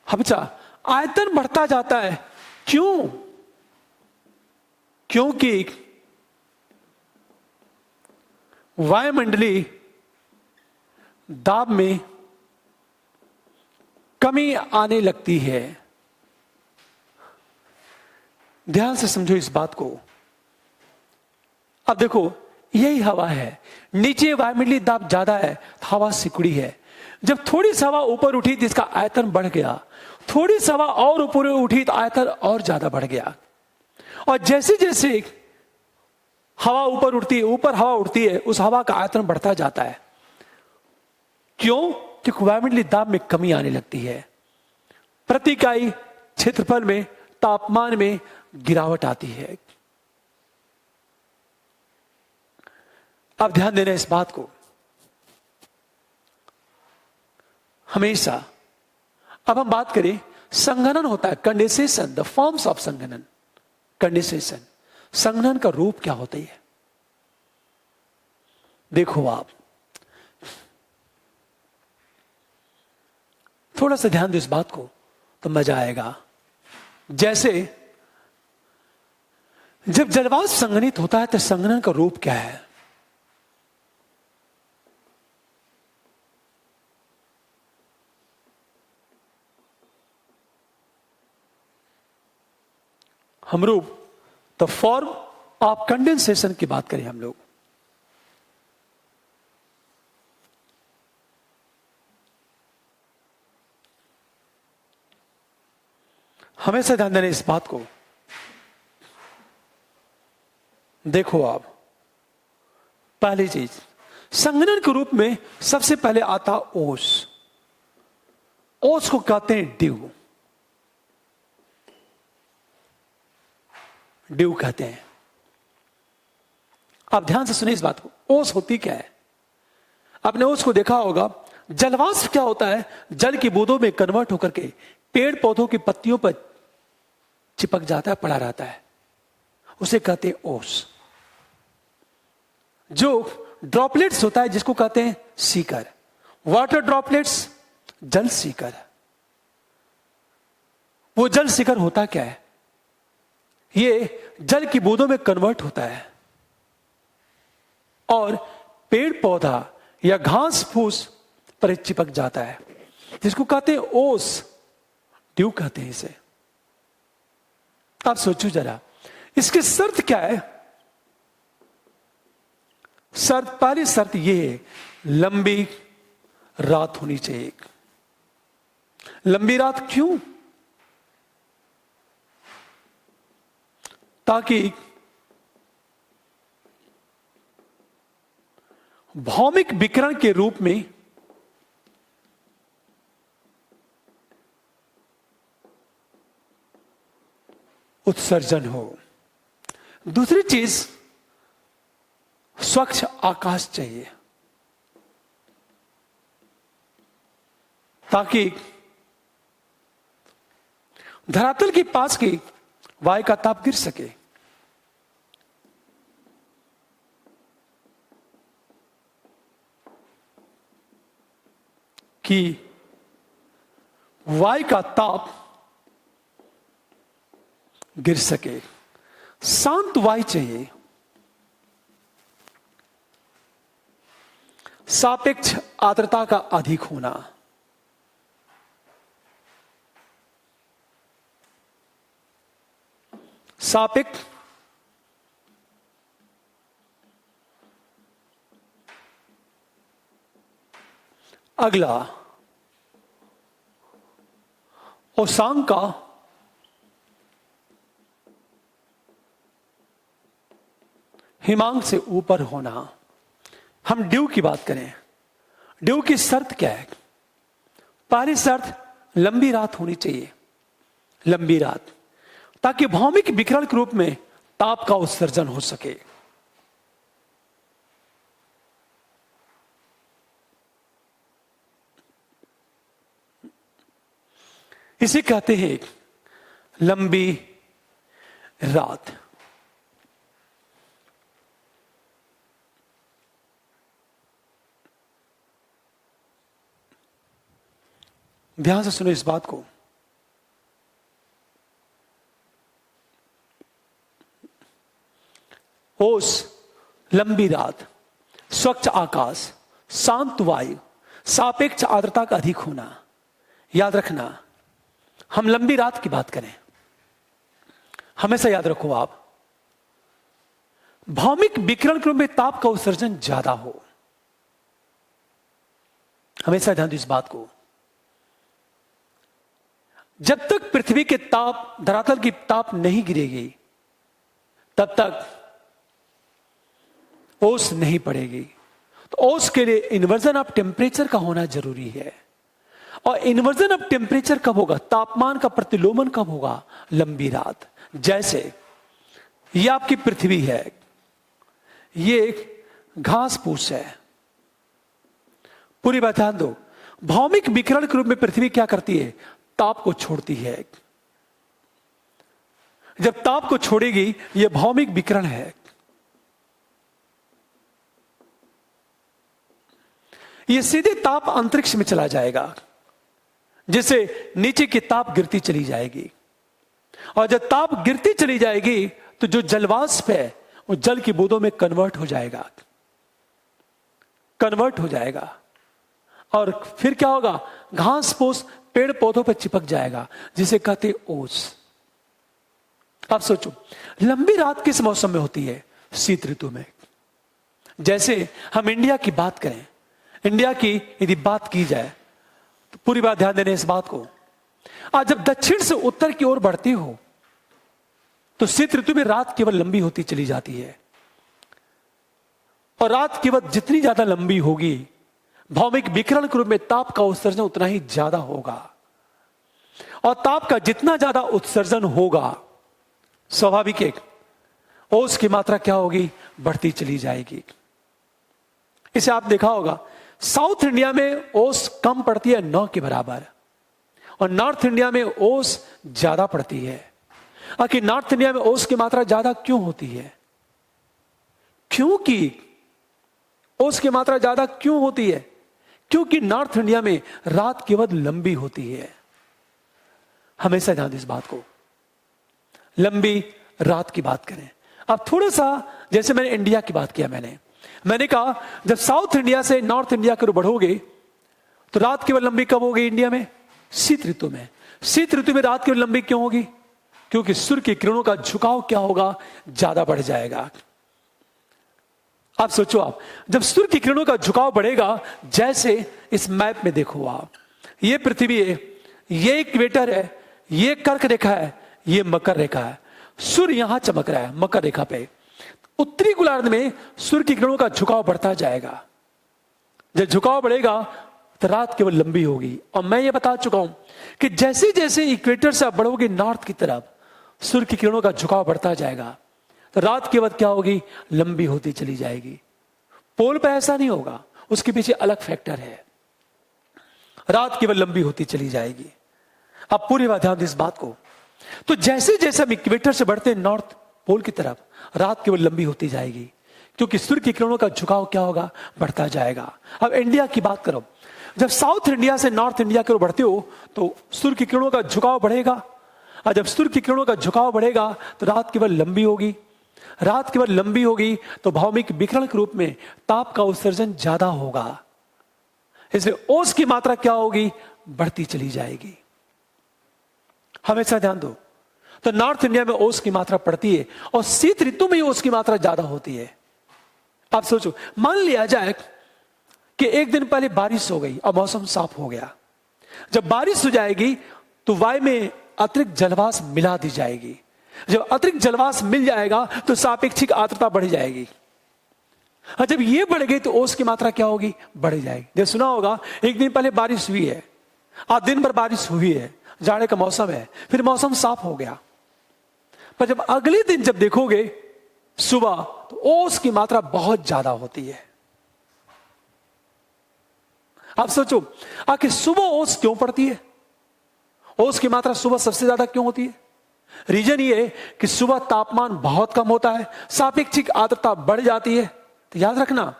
हमेशा आयतन बढ़ता जाता है, क्यों? क्योंकि वायुमंडलीय दाब में कमी आने लगती है। ध्यान से समझो इस बात को। अब देखो यही हवा है, नीचे वायुमंडलीय दाब ज्यादा है, हवा सिकुड़ी है। जब थोड़ी सी हवा ऊपर उठी तो इसका आयतन बढ़ गया, थोड़ी सी हवा और ऊपर उठी तो आयतन और ज्यादा बढ़ गया। और जैसे जैसे हवा ऊपर उठती है, ऊपर हवा उठती है, उस हवा का आयतन बढ़ता जाता है। क्यों? क्योंकि वायुमंडलीय दाब में कमी आने लगती है, प्रति इकाई क्षेत्रफल में तापमान में गिरावट आती है। अब ध्यान देना इस बात को हमेशा। अब हम बात करें, संघनन होता है, कंडेंसेशन, द फॉर्म्स ऑफ संघनन। कंडेंसेशन, संघनन का रूप क्या होता है? देखो आप थोड़ा सा ध्यान दो इस बात को तो मजा आएगा। जैसे जब जलवाष्प संघनित होता है तो संघनन का रूप क्या है? हम रूप द फॉर्म ऑफ कंडेंसेशन की बात करें हम लोग। हमेशा ध्यान देना इस बात को। देखो आप, पहली चीज संघनन के रूप में सबसे पहले आता ओस। ओस को कहते हैं ड्यू, ड्यू कहते हैं। आप ध्यान से सुनिए इस बात को। ओस होती क्या है? आपने ओस को देखा होगा। जलवाष्प क्या होता है? जल की बूंदों में कन्वर्ट होकर के पेड़ पौधों की पत्तियों पर चिपक जाता है, पड़ा रहता है, उसे कहते हैं ओस। जो ड्रॉपलेट्स होता है जिसको कहते हैं सीकर, वाटर ड्रॉपलेट्स, जल सीकर। वो जल सीकर होता क्या है? ये जल की बूंदों में कन्वर्ट होता है और पेड़ पौधा या घास फूस पर चिपक जाता है, जिसको कहते हैं ओस, ड्यू कहते हैं इसे। आप सोचो जरा, इसकी शर्त क्या है? पहली शर्त यह है, लंबी रात होनी चाहिए। लंबी रात क्यों? ताकि भौमिक विकिरण के रूप में उत्सर्जन हो। दूसरी चीज, स्वच्छ आकाश चाहिए, ताकि धरातल के पास की वायु का ताप गिर सके। कि वायु का ताप गिर सके। शांत वायु चाहिए, सापेक्ष आर्द्रता का अधिक होना, सापेक्ष अगला ओसांग का हिमांक से ऊपर होना। हम ड्यू की बात करें, ड्यू की शर्त क्या है? पहली शर्त, लंबी रात होनी चाहिए, लंबी रात, ताकि भौमिक विकिरण के रूप में ताप का उत्सर्जन हो सके। इसे कहते हैं लंबी रात। ध्यान से सुनो इस बात को। ओस, लंबी रात, स्वच्छ आकाश, शांत वायु, सापेक्ष आर्द्रता का अधिक होना। याद रखना, हम लंबी रात की बात करें, हमेशा याद रखो आप, भौमिक विकिरण के रूप में ताप का उत्सर्जन ज्यादा हो। हमेशा ध्यान दो इस बात को। जब तक पृथ्वी के ताप, धरातल की ताप नहीं गिरेगी, तब तक ओस नहीं पड़ेगी। तो ओस के लिए इन्वर्जन ऑफ टेम्परेचर का होना जरूरी है। और इन्वर्जन ऑफ टेम्परेचर कब होगा? तापमान का प्रतिलोमन कब होगा? लंबी रात। जैसे ये आपकी पृथ्वी है, ये एक घास फूस है। पूरी बात ध्यान दो, भौमिक विकिरण के रूप में पृथ्वी क्या करती है? ताप को छोड़ती है। जब ताप को छोड़ेगी, यह भौमिक विकिरण है। यह सीधे ताप अंतरिक्ष में चला जाएगा, जिससे नीचे की ताप गिरती चली जाएगी। और जब ताप गिरती चली जाएगी, तो जो जलवाष्प है वो जल की बूंदों में कन्वर्ट हो जाएगा, कन्वर्ट हो जाएगा। और फिर क्या होगा? घास फूस पेड़ पौधों पर चिपक जाएगा, जिसे कहते ओस। आप सोचो, लंबी रात किस मौसम में होती है? शीत ऋतु में। जैसे हम इंडिया की बात करें, इंडिया की यदि बात की जाए, तो पूरी बात ध्यान देने इस बात को। आज जब दक्षिण से उत्तर की ओर बढ़ती हो, तो शीत ऋतु में रात केवल लंबी होती चली जाती है। और रात केवल जितनी ज्यादा लंबी होगी, भौमिक विकिरण के रूप में ताप का उत्सर्जन उतना ही ज्यादा होगा। और ताप का जितना ज्यादा उत्सर्जन होगा, स्वाभाविक है ओस की मात्रा क्या होगी? बढ़ती चली जाएगी। इसे आप देखा होगा, साउथ इंडिया में ओस कम पड़ती है 9 के बराबर, और नॉर्थ इंडिया में ओस ज्यादा पड़ती है। आखिर नॉर्थ इंडिया में ओस की मात्रा ज्यादा क्यों होती है? क्योंकि ओस की मात्रा ज्यादा क्यों होती है? क्योंकि नॉर्थ इंडिया में रात केवल लंबी होती है। हमेशा ध्यान दो इस बात को, लंबी रात की बात करें। अब थोड़ा सा जैसे मैंने इंडिया की बात किया, मैंने कहा जब साउथ इंडिया से नॉर्थ इंडिया की ओर बढ़ोगे तो रात केवल लंबी कब होगी इंडिया में? शीत ऋतु में। शीत ऋतु में रात केवल लंबी क्यों होगी? क्योंकि सूर्य की किरणों का झुकाव क्या होगा? ज्यादा बढ़ जाएगा। आप सोचो, आप जब सूर्य की किरणों का झुकाव बढ़ेगा, जैसे इस मैप में देखो आप, ये पृथ्वी है, ये इक्वेटर है, ये कर्क रेखा है, ये मकर रेखा है। सूर्य यहां चमक रहा है मकर रेखा पे। उत्तरी गोलार्ध में सूर्य की किरणों का झुकाव बढ़ता जाएगा। जब झुकाव बढ़ेगा तो रात केवल लंबी होगी। और मैं ये बता चुका हूं कि जैसे जैसे इक्वेटर से आप बढ़ोगे नॉर्थ की तरफ, सूर्य की किरणों का झुकाव बढ़ता जाएगा, तो रात केवल क्या होगी? लंबी होती चली जाएगी। पोल पर ऐसा नहीं होगा, उसके पीछे अलग फैक्टर है। रात केवल लंबी होती चली जाएगी। आप पूरी बात ध्यान दें इस बात को। तो जैसे जैसे हम इक्वेटर से बढ़ते हैं नॉर्थ पोल की तरफ, रात केवल लंबी होती जाएगी, क्योंकि सूर्य की किरणों का झुकाव क्या होगा? बढ़ता जाएगा। अब इंडिया की बात करो, जब साउथ इंडिया से नॉर्थ इंडिया की ओर बढ़ते हो तो सूर्य की किरणों का झुकाव बढ़ेगा, और जब सूर्य की किरणों का झुकाव बढ़ेगा तो रात केवल लंबी होगी। रात केवल लंबी होगी तो भौमिक विकिरण के रूप में ताप का उत्सर्जन ज्यादा होगा, इसलिए ओस की मात्रा क्या होगी? बढ़ती चली जाएगी। हमेशा ध्यान दो, तो नॉर्थ इंडिया में ओस की मात्रा बढ़ती है और शीत ऋतु में ही ओस की मात्रा ज्यादा होती है। आप सोचो, मान लिया जाए कि एक दिन पहले बारिश हो गई और मौसम साफ हो गया। जब बारिश हो जाएगी तो वायु में अतिरिक्त जलवाष्प मिला दी जाएगी। जब अतिरिक्त जलवाष्प मिल जाएगा तो सापेक्षिक आर्द्रता बढ़ जाएगी, और जब ये बढ़ गई तो ओस की मात्रा क्या होगी? बढ़ जाएगी। जैसे सुना होगा, एक दिन पहले बारिश हुई है, आज दिन भर बारिश हुई है, जाड़े का मौसम है, फिर मौसम साफ हो गया, पर जब अगले दिन जब देखोगे सुबह, तो ओस की मात्रा बहुत ज्यादा होती है। आप सोचो, आखिर सुबह ओस क्यों पड़ती है? ओस की मात्रा सुबह सबसे ज्यादा क्यों होती है? रीजन ये है कि सुबह तापमान बहुत कम होता है, सापेक्षिक आर्द्रता बढ़ जाती है। तो याद रखना,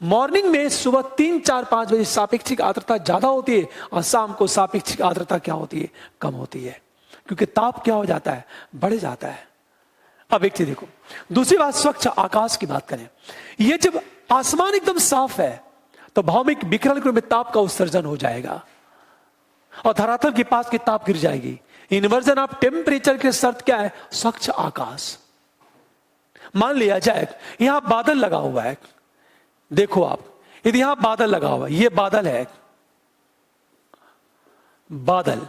मॉर्निंग में सुबह 3, 4, 5 बजे सापेक्षिक आर्द्रता ज्यादा होती है, और शाम को सापेक्षिक आर्द्रता क्या होती है? कम होती है, क्योंकि ताप क्या हो जाता है? बढ़ जाता है। अब एक चीज देखो, दूसरी बात, स्वच्छ आकाश की बात करें। ये जब आसमान एकदम साफ है तो भौमिक विकिरण के रूप में ताप का उत्सर्जन हो जाएगा और धरातल के पास की ताप गिर जाएगी। इन्वर्जन ऑफ टेम्परेचर के शर्त क्या है? स्वच्छ आकाश। मान लिया जाए यहां बादल लगा हुआ है, देखो आप, यदि यहां बादल लगा हुआ है, ये बादल है, बादल,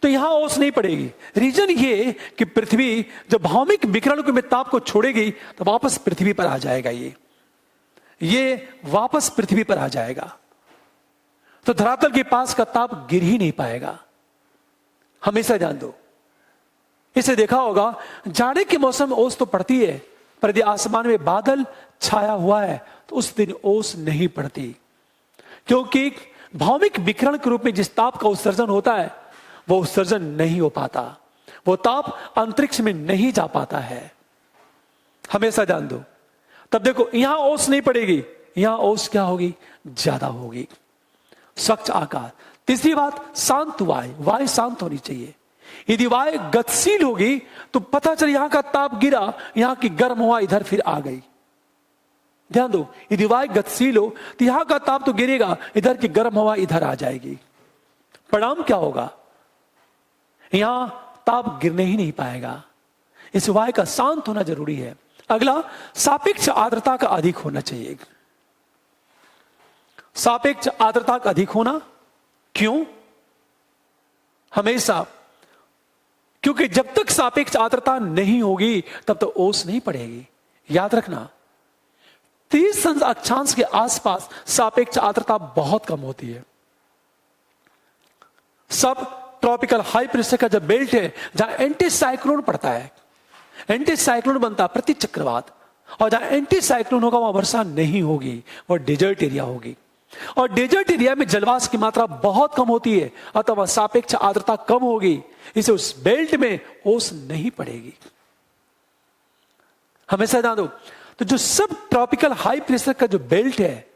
तो यहां ओस नहीं पड़ेगी। रीजन ये कि पृथ्वी जब भौमिक विकिरण में ताप को छोड़ेगी तो वापस पृथ्वी पर आ जाएगा। ये वापस पृथ्वी पर आ जाएगा, तो धरातल के पास का ताप गिर ही नहीं पाएगा। हमेशा ध्यान दो, इसे देखा होगा, जाड़े के मौसम में ओस तो पड़ती है, पर यदि आसमान में बादल छाया हुआ है तो उस दिन ओस नहीं पड़ती, क्योंकि भौमिक विकिरण के रूप में जिस ताप का उत्सर्जन होता है वो उत्सर्जन नहीं हो पाता, वो ताप अंतरिक्ष में नहीं जा पाता है। हमेशा ध्यान दो। तब देखो, यहां ओस नहीं पड़ेगी, यहां ओस क्या होगी? ज्यादा होगी। स्वच्छ आकाश। तीसरी बात, शांत वायु। वायु शांत होनी चाहिए। यदि वायु गतिशील होगी तो पता चले यहां का ताप गिरा, यहां की गर्म हवा इधर फिर आ गई। ध्यान दो, यदि वायु गतिशील हो तो यहां का ताप तो गिरेगा, इधर की गर्म हवा इधर आ जाएगी। परिणाम क्या होगा? यहां ताप गिरने ही नहीं पाएगा। इस वायु का शांत होना जरूरी है। अगला, सापेक्ष आर्द्रता का अधिक होना चाहिए। सापेक्ष आर्द्रता का अधिक होना क्यों? हमेशा, क्योंकि जब तक सापेक्ष आर्द्रता नहीं होगी तब तक ओस नहीं पड़ेगी। याद रखना, 30 अक्षांश के आसपास सापेक्ष आर्द्रता बहुत कम होती है। सब ट्रॉपिकल हाई प्रेशर का जब बेल्ट है, जहां एंटी साइक्लोन पड़ता है, एंटी साइक्लोन बनता है, प्रति चक्रवात, और जहां एंटी साइक्लोन होगा वहां वर्षा नहीं होगी, वह डेजर्ट एरिया होगी, और डेजर्ट एरिया में जलवाष्प की मात्रा बहुत कम होती है, अथवा सापेक्ष आर्द्रता कम होगी, इसे उस बेल्ट में ओस नहीं पड़ेगी। हमेशा ध्यान दो, तो जो सब ट्रॉपिकल हाई प्रेशर का जो बेल्ट है,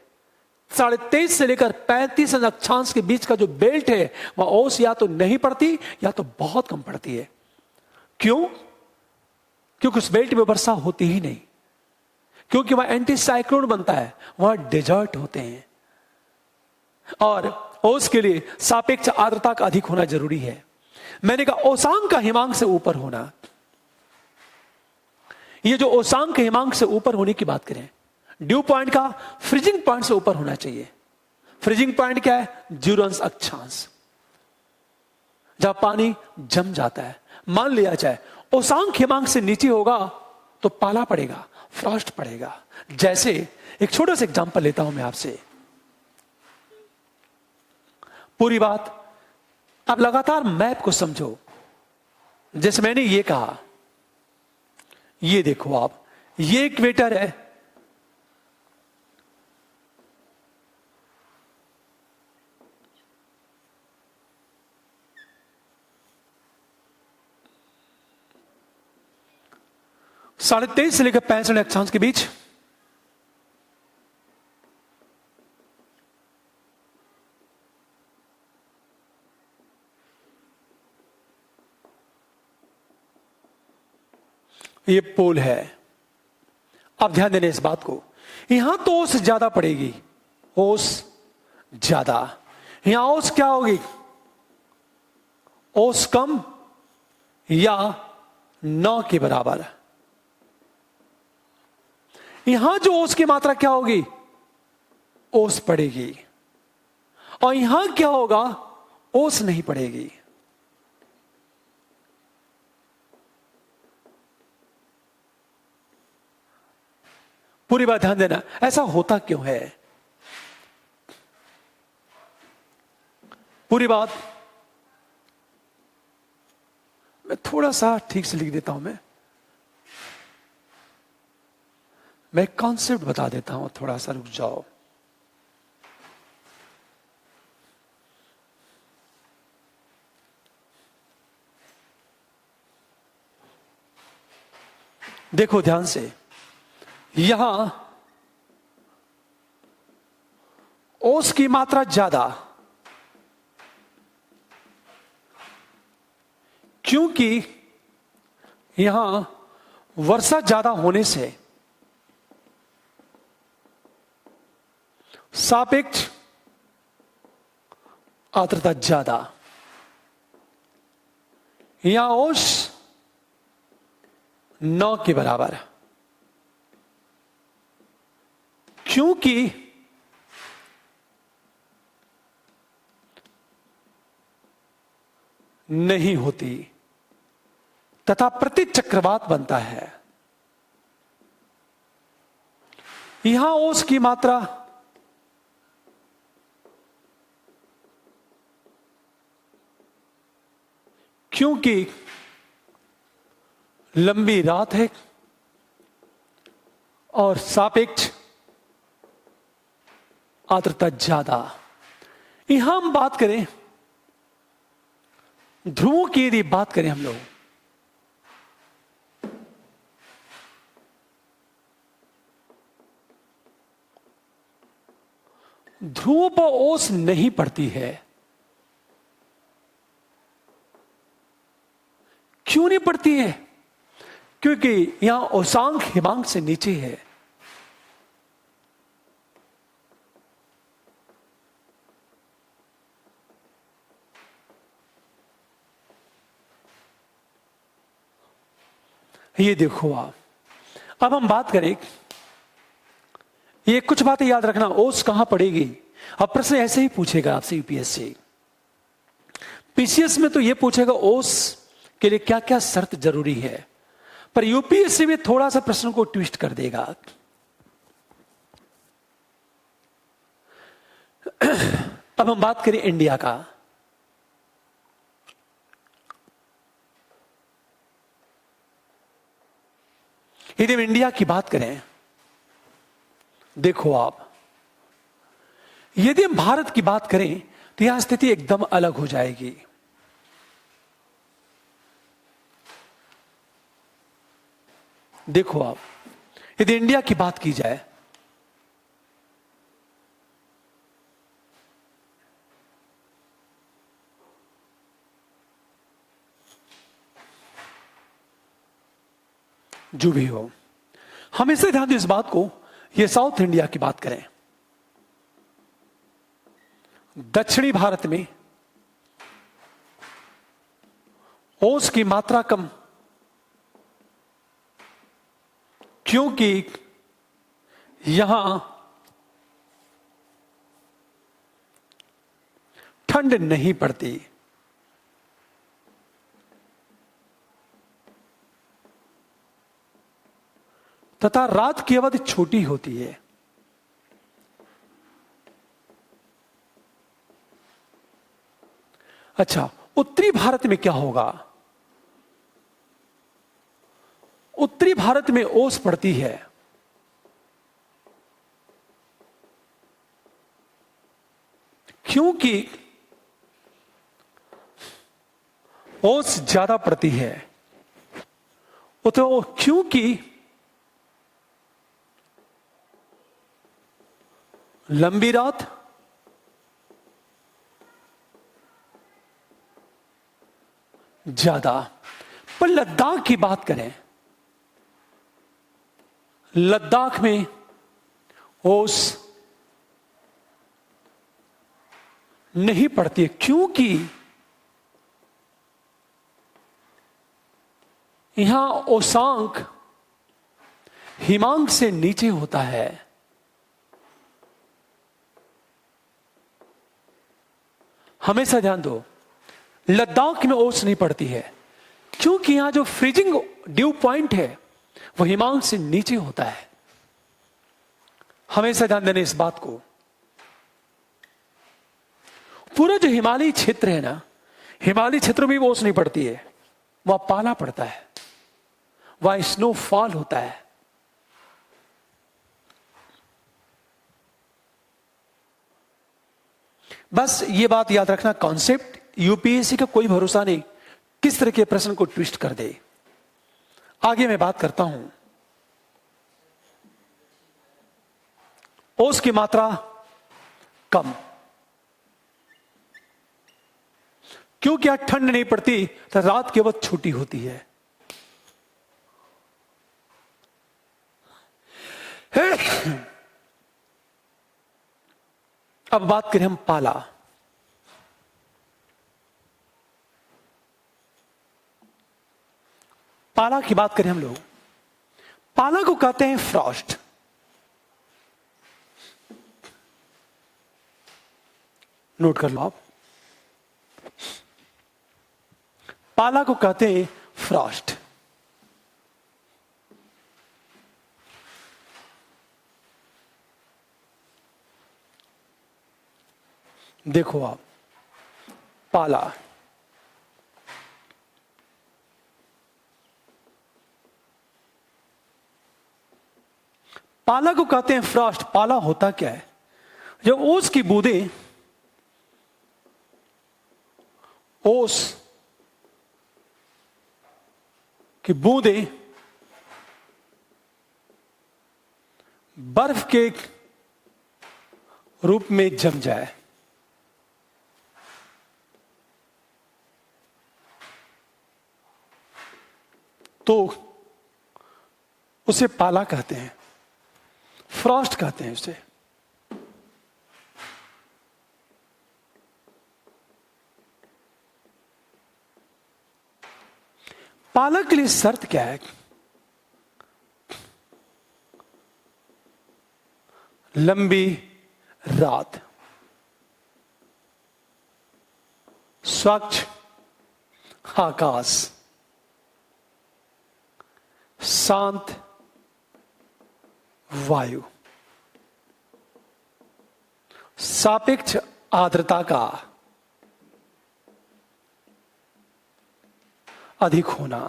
23.5 से लेकर 35 अक्षांश के बीच का जो बेल्ट है, वह ओस या तो नहीं पड़ती या तो बहुत कम पड़ती है। क्यों? क्योंकि उस बेल्ट में वर्षा होती ही नहीं, क्योंकि वह एंटी साइक्लोन बनता है, वहां डेजर्ट होते हैं। और ओस के लिए सापेक्ष आर्द्रता का अधिक होना जरूरी है। मैंने कहा ओसांग का हिमांक से ऊपर होना। ये जो ओसांग के हिमांक से ऊपर होने की बात करें, ड्यू पॉइंट का फ्रीजिंग पॉइंट से ऊपर होना चाहिए। फ्रीजिंग पॉइंट क्या है? 0 अंश अक्षांश, जहां पानी जम जाता है। मान लिया जाए ओसांग हिमांक से नीचे होगा तो पाला पड़ेगा, फ्रॉस्ट पड़ेगा। जैसे एक छोटा सा एग्जांपल लेता हूं मैं आपसे, पूरी बात अब लगातार मैप को समझो। जैसे मैंने ये कहा, ये देखो आप, ये इक्वेटर है, साढ़े 23 से लेकर 65 अक्षांश के बीच ये पोल है। अब ध्यान देने इस बात को, यहां तो ओस ज्यादा पड़ेगी, ओस ज्यादा। यहां ओस क्या होगी? ओस कम या 9 के बराबर। यहां जो ओस की मात्रा क्या होगी? ओस पड़ेगी। और यहां क्या होगा? ओस नहीं पड़ेगी। पूरी बात ध्यान देना, ऐसा होता क्यों है? पूरी बात मैं थोड़ा सा ठीक से लिख देता हूं। मैं कॉन्सेप्ट बता देता हूं, थोड़ा सा रुक जाओ। देखो ध्यान से, यहां ओस की मात्रा ज्यादा, क्योंकि यहां वर्षा ज्यादा होने से सापेक्ष आर्द्रता ज्यादा, यहां ओस 9 के बराबर, क्योंकि नहीं होती तथा प्रति चक्रवात बनता है। यहां ओस की मात्रा क्योंकि लंबी रात है और सापेक्ष आर्द्रता ज्यादा। यहां हम बात करें ध्रुवों की, यदि बात करें हम लोग, ध्रुवों पर ओस नहीं पड़ती है। क्यों नहीं पड़ती है? क्योंकि यहां ओसांग हिमांक से नीचे है। ये देखो आप, अब हम बात करें, ये कुछ बातें याद रखना, ओस कहां पड़ेगी। अब प्रश्न ऐसे ही पूछेगा आपसे यूपीएससी। पीसीएस में तो ये पूछेगा ओस के लिए क्या क्या शर्त जरूरी है, पर यूपीएससी में थोड़ा सा प्रश्न को ट्विस्ट कर देगा। अब हम बात करें इंडिया का। यदि हम इंडिया की बात करें, देखो आप, यदि हम भारत की बात करें तो यहां स्थिति एकदम अलग हो जाएगी। देखो आप, यदि इंडिया की बात की जाए, जो भी हो, हमेशा ध्यान दो इस बात को, ये साउथ इंडिया की बात करें। दक्षिणी भारत में ओस की मात्रा कम, क्योंकि यहां ठंड नहीं पड़ती। तथा रात की अवधि छोटी होती है। अच्छा, उत्तरी भारत में क्या होगा? उत्तरी भारत में ओस पड़ती है, क्योंकि ओस ज्यादा पड़ती है। तो क्योंकि लंबी रात, ज्यादा। पर लद्दाख की बात करें, लद्दाख में ओस नहीं पड़ती है, क्योंकि यहां ओसांक हिमांक से नीचे होता है। हमेशा ध्यान दो, लद्दाख में ओस नहीं पड़ती है, क्योंकि यहां जो फ्रीजिंग ड्यू पॉइंट है वो हिमांक से नीचे होता है। हमेशा ध्यान देना इस बात को। पूरा जो हिमालयी क्षेत्र है ना, हिमालयी क्षेत्रों में ओस नहीं पड़ती है, वहां पाला पड़ता है, वहां स्नोफॉल होता है। बस ये बात याद रखना, कॉन्सेप्ट यूपीएससी का कोई भरोसा नहीं किस तरह के प्रश्न को ट्विस्ट कर दे। आगे मैं बात करता हूं। ओस की मात्रा कम, क्योंकि यहां ठंड नहीं पड़ती तो रात की वक्त छोटी होती है। अब बात करें हम पाला। पाला की बात करें हम लोग, पाला को कहते हैं फ्रॉस्ट। नोट कर लो आप, पाला को कहते हैं फ्रॉस्ट। देखो आप, पाला, पाला को कहते हैं फ्रॉस्ट। पाला होता क्या है? जब ओस की बूंदें, ओस की बूंदें बर्फ के रूप में जम जाए, तो उसे पाला कहते हैं, फ्रॉस्ट कहते हैं उसे। पाला के लिए शर्त क्या है? लंबी रात, स्वच्छ आकाश, शांत वायु, सापेक्ष आर्द्रता का अधिक होना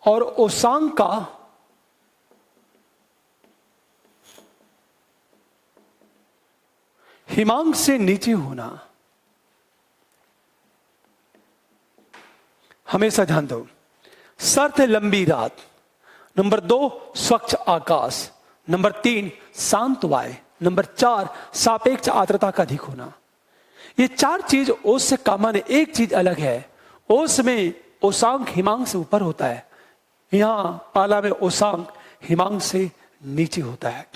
और ओसांक का हिमांक से नीचे होना। हमेशा ध्यान दो, शर्त है लंबी रात, नंबर 2 स्वच्छ आकाश, नंबर 3 शांत वायु, नंबर 4 सापेक्ष आर्द्रता का अधिक होना। ये 4 चीज ओस से कॉमन है। एक चीज अलग है, ओस में ओसांक हिमांक से ऊपर होता है, यहां पाला में ओसांक हिमांक से नीचे होता है।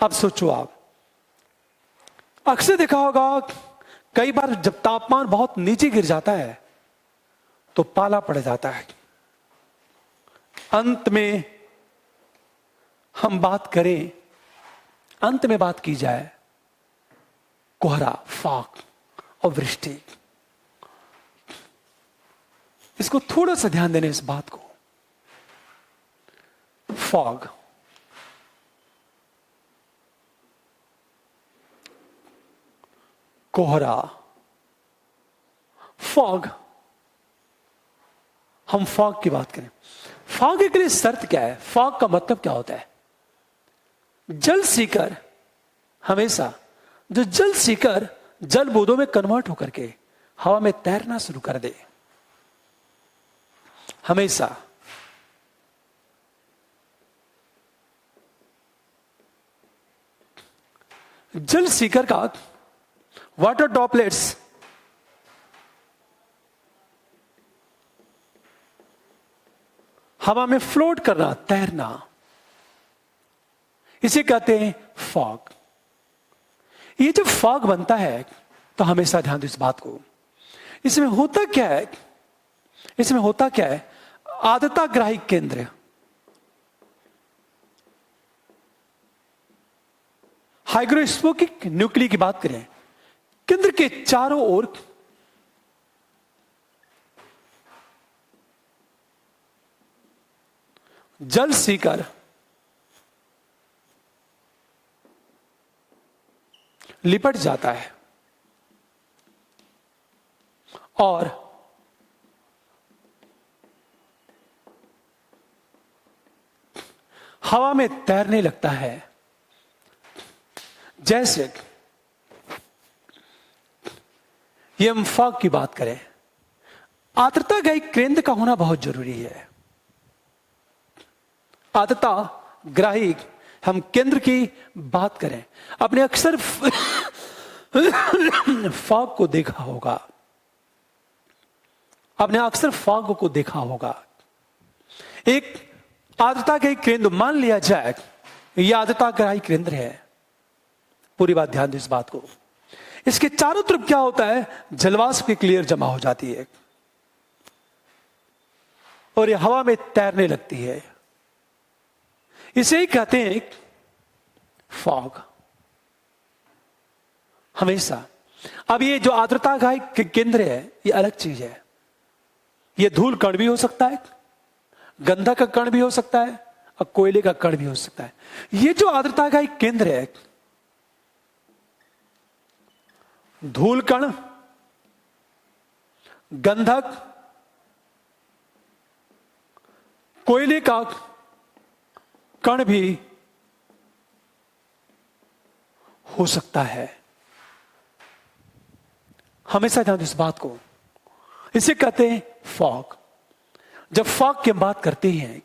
अब सोचो आप, अक्सर देखा होगा कई बार जब तापमान बहुत नीचे गिर जाता है तो पाला पड़ जाता है। अंत में हम बात करें, अंत में बात की जाए कोहरा, फॉग और वृष्टि। इसको थोड़ा सा ध्यान देने इस बात को। फॉग, कोहरा, फॉग। हम फॉग की बात करें, फॉग के लिए शर्त क्या है? फॉग का मतलब क्या होता है? जल सीकर, हमेशा जो जल सीकर जल बूंदों में कन्वर्ट होकर के हवा में तैरना शुरू कर दे, हमेशा जल सीकर का वाटर ड्रॉपलेट्स हवा में फ्लोट करना, तैरना, इसे कहते हैं फॉग। ये जब फॉग बनता है तो हमेशा ध्यान दो इस बात को। इसमें होता क्या है? इसमें होता क्या है? आर्द्रताग्राही केंद्र, हाइग्रोस्कोपिक न्यूक्लियस की बात करें, केंद्र के चारों ओर जल सीकर लिपट जाता है और हवा में तैरने लगता है। जैसे ये हम फॉग की बात करें, आर्द्रताग्राही केंद्र का होना बहुत जरूरी है। आर्द्रताग्राही हम केंद्र की बात करें, अपने अक्सर फॉग को देखा होगा, आपने अक्सर फॉग को देखा होगा। एक आर्द्रताग्राही केंद्र मान लिया जाए, यह आर्द्रताग्राही केंद्र है। पूरी बात ध्यान दो इस बात को। इसके चारों तरफ क्या होता है? जलवाष्प की क्लियर जमा हो जाती है और यह हवा में तैरने लगती है। इसे ही कहते हैं फॉग, हमेशा। अब ये जो आर्द्रताग्राही केंद्र है, ये अलग चीज है। ये धूल कण भी हो सकता है, गंधक का कण भी हो सकता है और कोयले का कण भी हो सकता है। ये जो आर्द्रताग्राही केंद्र है, धूल कण, गंधक, कोयले का कण भी हो सकता है। हमेशा ध्यान दो इस बात को। इसे कहते हैं फॉग। जब फॉग की बात करते हैं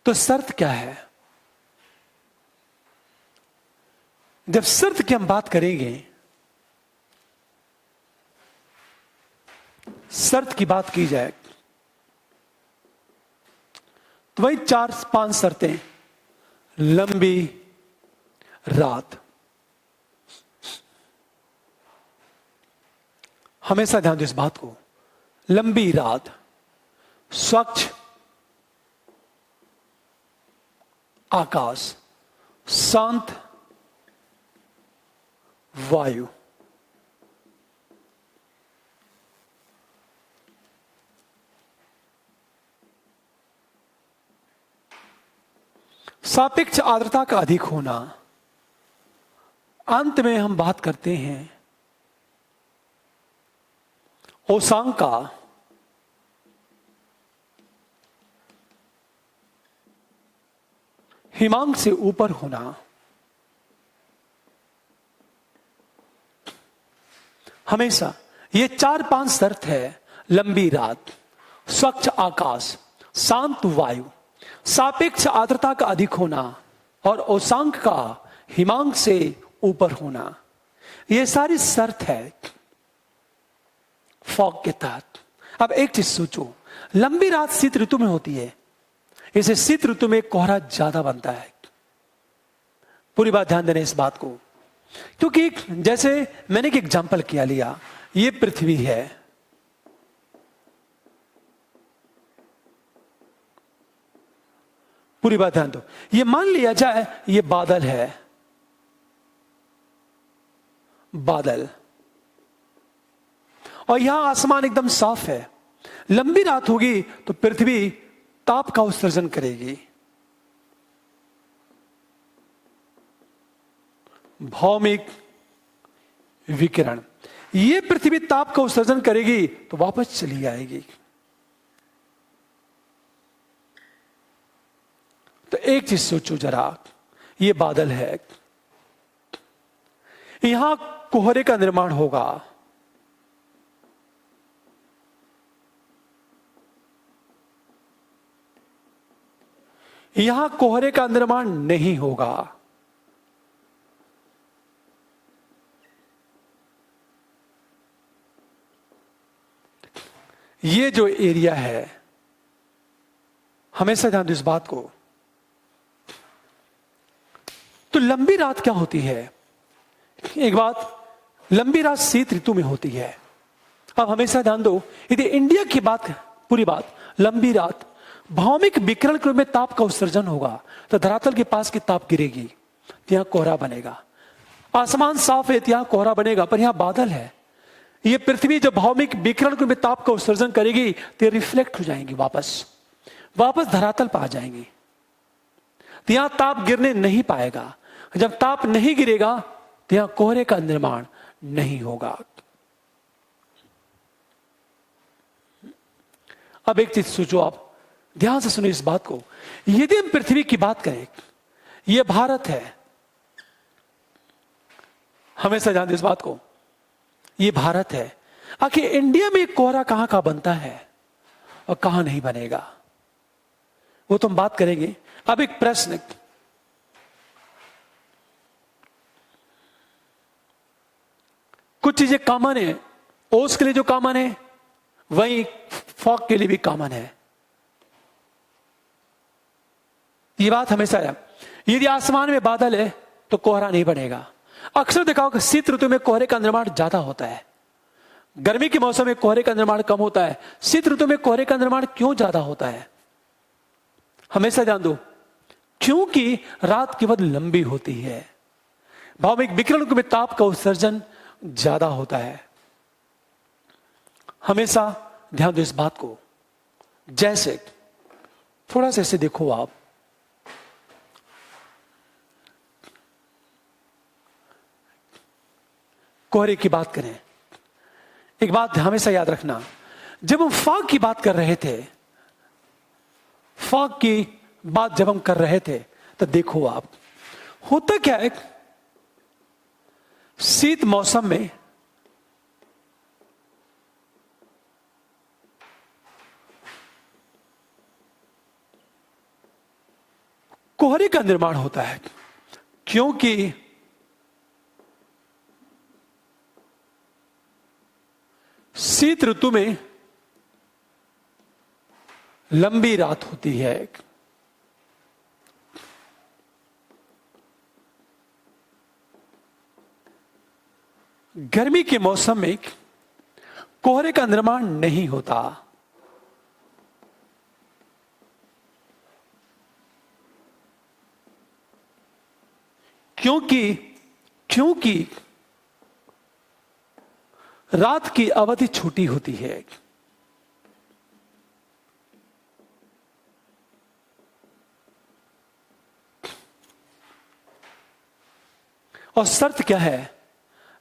तो शर्त क्या है? जब शर्त की हम बात करेंगे, शर्त की बात की जाए तो वही 4-5 शर्तें। लंबी रात, हमेशा ध्यान दो इस बात को। लंबी रात, स्वच्छ आकाश, शांत वायु, सापेक्ष आर्द्रता का अधिक होना। अंत में हम बात करते हैं ओसांक का, हिमांक से ऊपर होना। हमेशा ये 4-5 शर्त है। लंबी रात, स्वच्छ आकाश, शांत वायु, सापेक्ष आर्द्रता का अधिक होना और ओसांक का हिमांक से ऊपर होना, यह सारी शर्त है फॉग के तहत। अब एक चीज सोचो, लंबी रात शीत ऋतु में होती है, इसे शीत ऋतु में कोहरा ज्यादा बनता है। पूरी बात ध्यान देना इस बात को, क्योंकि जैसे मैंने एक एग्जांपल किया लिया, ये पृथ्वी है, पूरी बात ध्यान दो, ये मान लिया जाए ये बादल है, बादल, और यहां आसमान एकदम साफ है। लंबी रात होगी तो पृथ्वी ताप का उत्सर्जन करेगी, भौमिक विकिरण, ये पृथ्वी ताप का उत्सर्जन करेगी तो वापस चली आएगी। तो एक चीज सोचो जरा, ये बादल है, यहां कोहरे का निर्माण होगा, यहां कोहरे का निर्माण नहीं होगा। ये जो एरिया है, हमेशा ध्यान दो इस बात को। तो लंबी रात क्या होती है? एक बात, लंबी रात शीत ऋतु में होती है। अब हमेशा ध्यान दो, यदि इंडिया की बात, पूरी बात, लंबी रात, भौमिक विकिरण के रूप में ताप का उत्सर्जन होगा, तो धरातल के पास की ताप गिरेगी, तो यहां कोहरा बनेगा। आसमान साफ है तो यहां कोहरा बनेगा, पर यहां बादल है। ये पृथ्वी जब भौमिक विकिरण के रूप में ताप का उत्सर्जन करेगी तो रिफ्लेक्ट हो जाएंगी, वापस धरातल पर आ जाएंगी, तो यहां ताप गिरने नहीं पाएगा। जब ताप नहीं गिरेगा तो यहां कोहरे का निर्माण नहीं होगा। अब एक चीज सोचो, आप ध्यान से सुनो इस बात को। यदि हम पृथ्वी की बात करें, यह भारत है, हमेशा ध्यान दो इस बात को, यह भारत है। आखिर इंडिया में कोहरा कहां कहां बनता है और कहां नहीं बनेगा, वो तो हम बात करेंगे। अब एक प्रश्न, कुछ चीजें कॉमन है, ओस के लिए जो कॉमन है वही फॉग के लिए भी कॉमन है। ये बात हमेशा है, यदि आसमान में बादल है तो कोहरा नहीं बनेगा। अक्सर देखा होगा शीत ऋतु में कोहरे का निर्माण ज्यादा होता है, गर्मी के मौसम में कोहरे का निर्माण कम होता है। शीत ऋतु में कोहरे का निर्माण क्यों ज्यादा होता है? हमेशा ध्यान दो, क्योंकि रात केवल लंबी होती है, भौमिक विकिरण में ताप का उत्सर्जन ज्यादा होता है। हमेशा ध्यान दो इस बात को। जैसे थोड़ा सा ऐसे देखो आप, कोहरे की बात करें, एक बात हमेशा याद रखना, जब हम फॉग की बात कर रहे थे, फॉग की बात जब हम कर रहे थे, तो देखो आप, होता क्या है, शीत मौसम में कोहरे का निर्माण होता है, क्योंकि शीत ऋतु में लंबी रात होती है, गर्मी के मौसम में कोहरे का निर्माण नहीं होता। क्योंकि रात की अवधि छोटी होती है। और शर्त क्या है?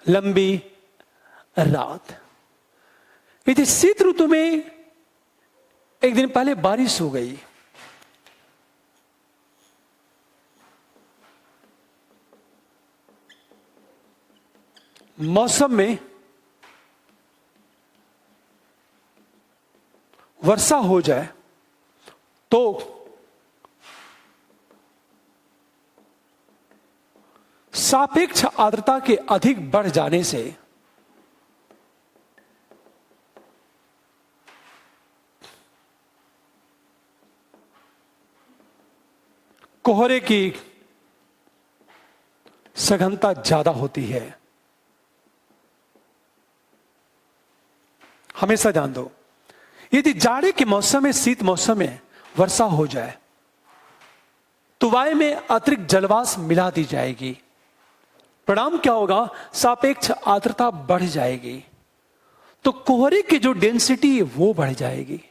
लंबी रात। यदि शीत ऋतु में एक दिन पहले बारिश हो गई, मौसम में वर्षा हो जाए, तो सापेक्ष आर्द्रता के अधिक बढ़ जाने से कोहरे की सघनता ज्यादा होती है। हमेशा ध्यान दो, यदि जाड़े के मौसम में, शीत मौसम में वर्षा हो जाए तो वायु में अतिरिक्त जलवाष्प मिला दी जाएगी। परिणाम क्या होगा? सापेक्ष आर्द्रता बढ़ जाएगी, तो कोहरे की जो डेंसिटी है वो बढ़ जाएगी।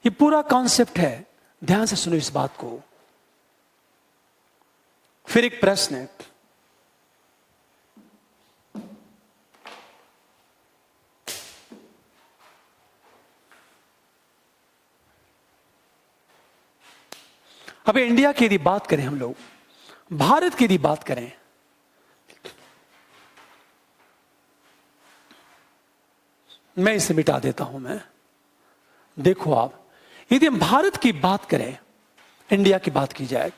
ये पूरा कॉन्सेप्ट है, ध्यान से सुनो इस बात को। फिर एक प्रश्न है, अब इंडिया की यदि बात करें, हम लोग भारत की यदि बात करें, मैं इसे मिटा देता हूं। मैं देखो, आप यदि हम भारत की बात करें, इंडिया की बात की जाए,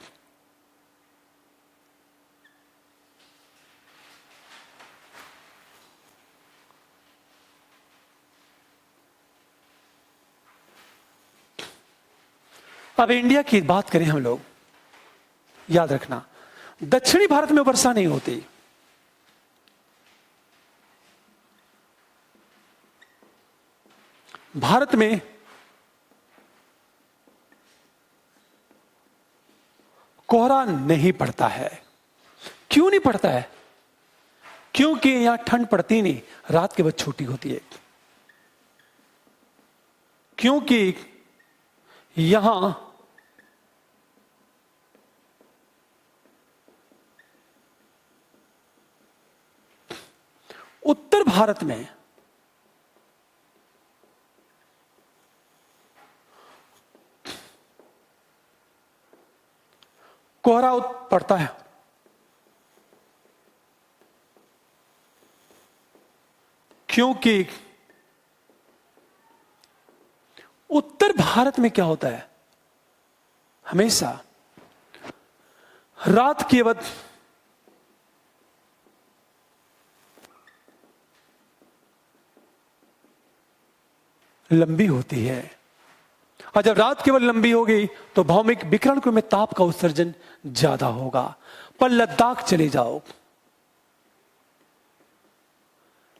अब इंडिया की बात करें हम लोग, याद रखना दक्षिणी भारत में वर्षा नहीं होती। भारत में कोहरा नहीं पड़ता है। क्यों नहीं पड़ता है? क्योंकि यहां ठंड पड़ती नहीं, रात के वक्त छोटी होती है। क्योंकि यहां उत्तर भारत में कोहरा पड़ता है। क्योंकि उत्तर भारत में क्या होता है, हमेशा रात के वक्त लंबी होती है, और जब रात केवल लंबी होगी तो भौमिक विकिरण में ताप का उत्सर्जन ज्यादा होगा। पर लद्दाख चले जाओ,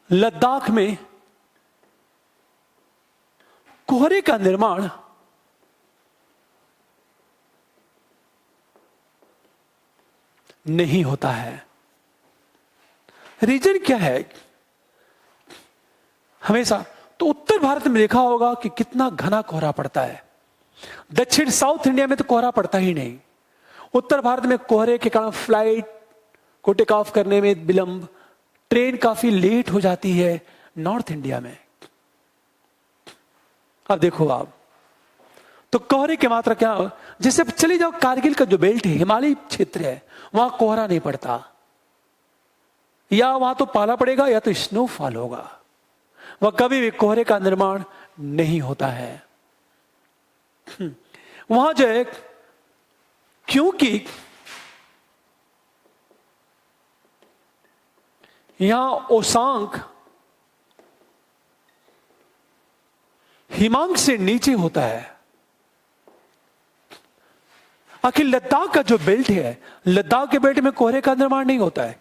लद्दाख में कोहरे का निर्माण नहीं होता है। रीजन क्या है? हमेशा तो उत्तर भारत में देखा होगा कि कितना घना कोहरा पड़ता है। दक्षिण साउथ इंडिया में तो कोहरा पड़ता ही नहीं। उत्तर भारत में कोहरे के कारण फ्लाइट को टेक ऑफ करने में विलंब, ट्रेन काफी लेट हो जाती है नॉर्थ इंडिया में। अब देखो आप, तो कोहरे की मात्रा क्या, जैसे चले जाओ कारगिल का जो बेल्ट है, हिमालय क्षेत्र है, वहां कोहरा नहीं पड़ता, या वहां तो पाला पड़ेगा या तो स्नोफॉल होगा, वह कभी भी कोहरे का निर्माण नहीं होता है। वहां जो है, क्योंकि यहां ओसांक हिमांक से नीचे होता है। आखिर लद्दाख का जो बेल्ट है, लद्दाख के बेल्ट में कोहरे का निर्माण नहीं होता है,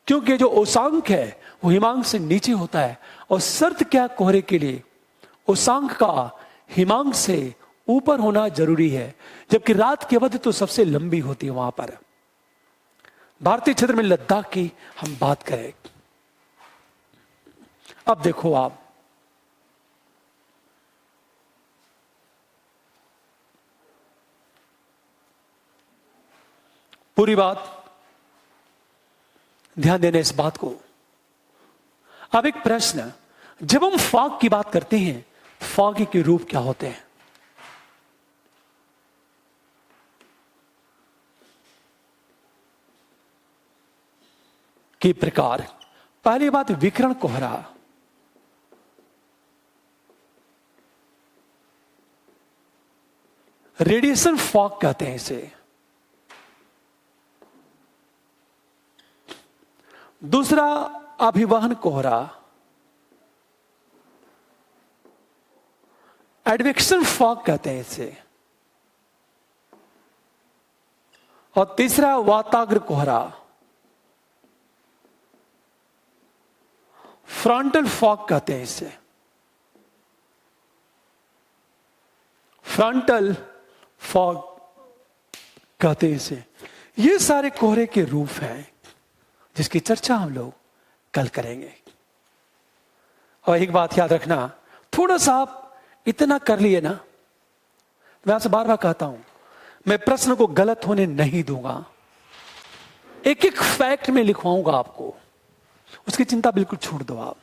क्योंकि जो ओसांक है वो हिमांक से नीचे होता है। और शर्त क्या कोहरे के लिए? ओसांक का हिमांक से ऊपर होना जरूरी है, जबकि रात की अवधि तो सबसे लंबी होती है वहां पर। भारतीय क्षेत्र में लद्दाख की हम बात करें, अब देखो आप, पूरी बात ध्यान देना इस बात को। अब एक प्रश्न, जब हम फॉग की बात करते हैं, फॉग के रूप क्या होते हैं? के प्रकार, पहली बात विकिरण कोहरा। रेडिएशन फॉग कहते हैं इसे। दूसरा अभिवहन कोहरा, एडवेक्शन फॉग कहते हैं इसे। और तीसरा वाताग्र कोहरा, फ्रंटल फॉग कहते हैं इसे। फ्रंटल फॉग कहते हैं इसे। ये सारे कोहरे के रूप हैं जिसकी चर्चा हम लोग कल करेंगे। और एक बात याद रखना, थोड़ा सा आप इतना कर लिए ना, मैं आपसे बार बार कहता हूं, मैं प्रश्न को गलत होने नहीं दूंगा, एक एक फैक्ट में लिखवाऊंगा आपको, उसकी चिंता बिल्कुल छोड़ दो आप।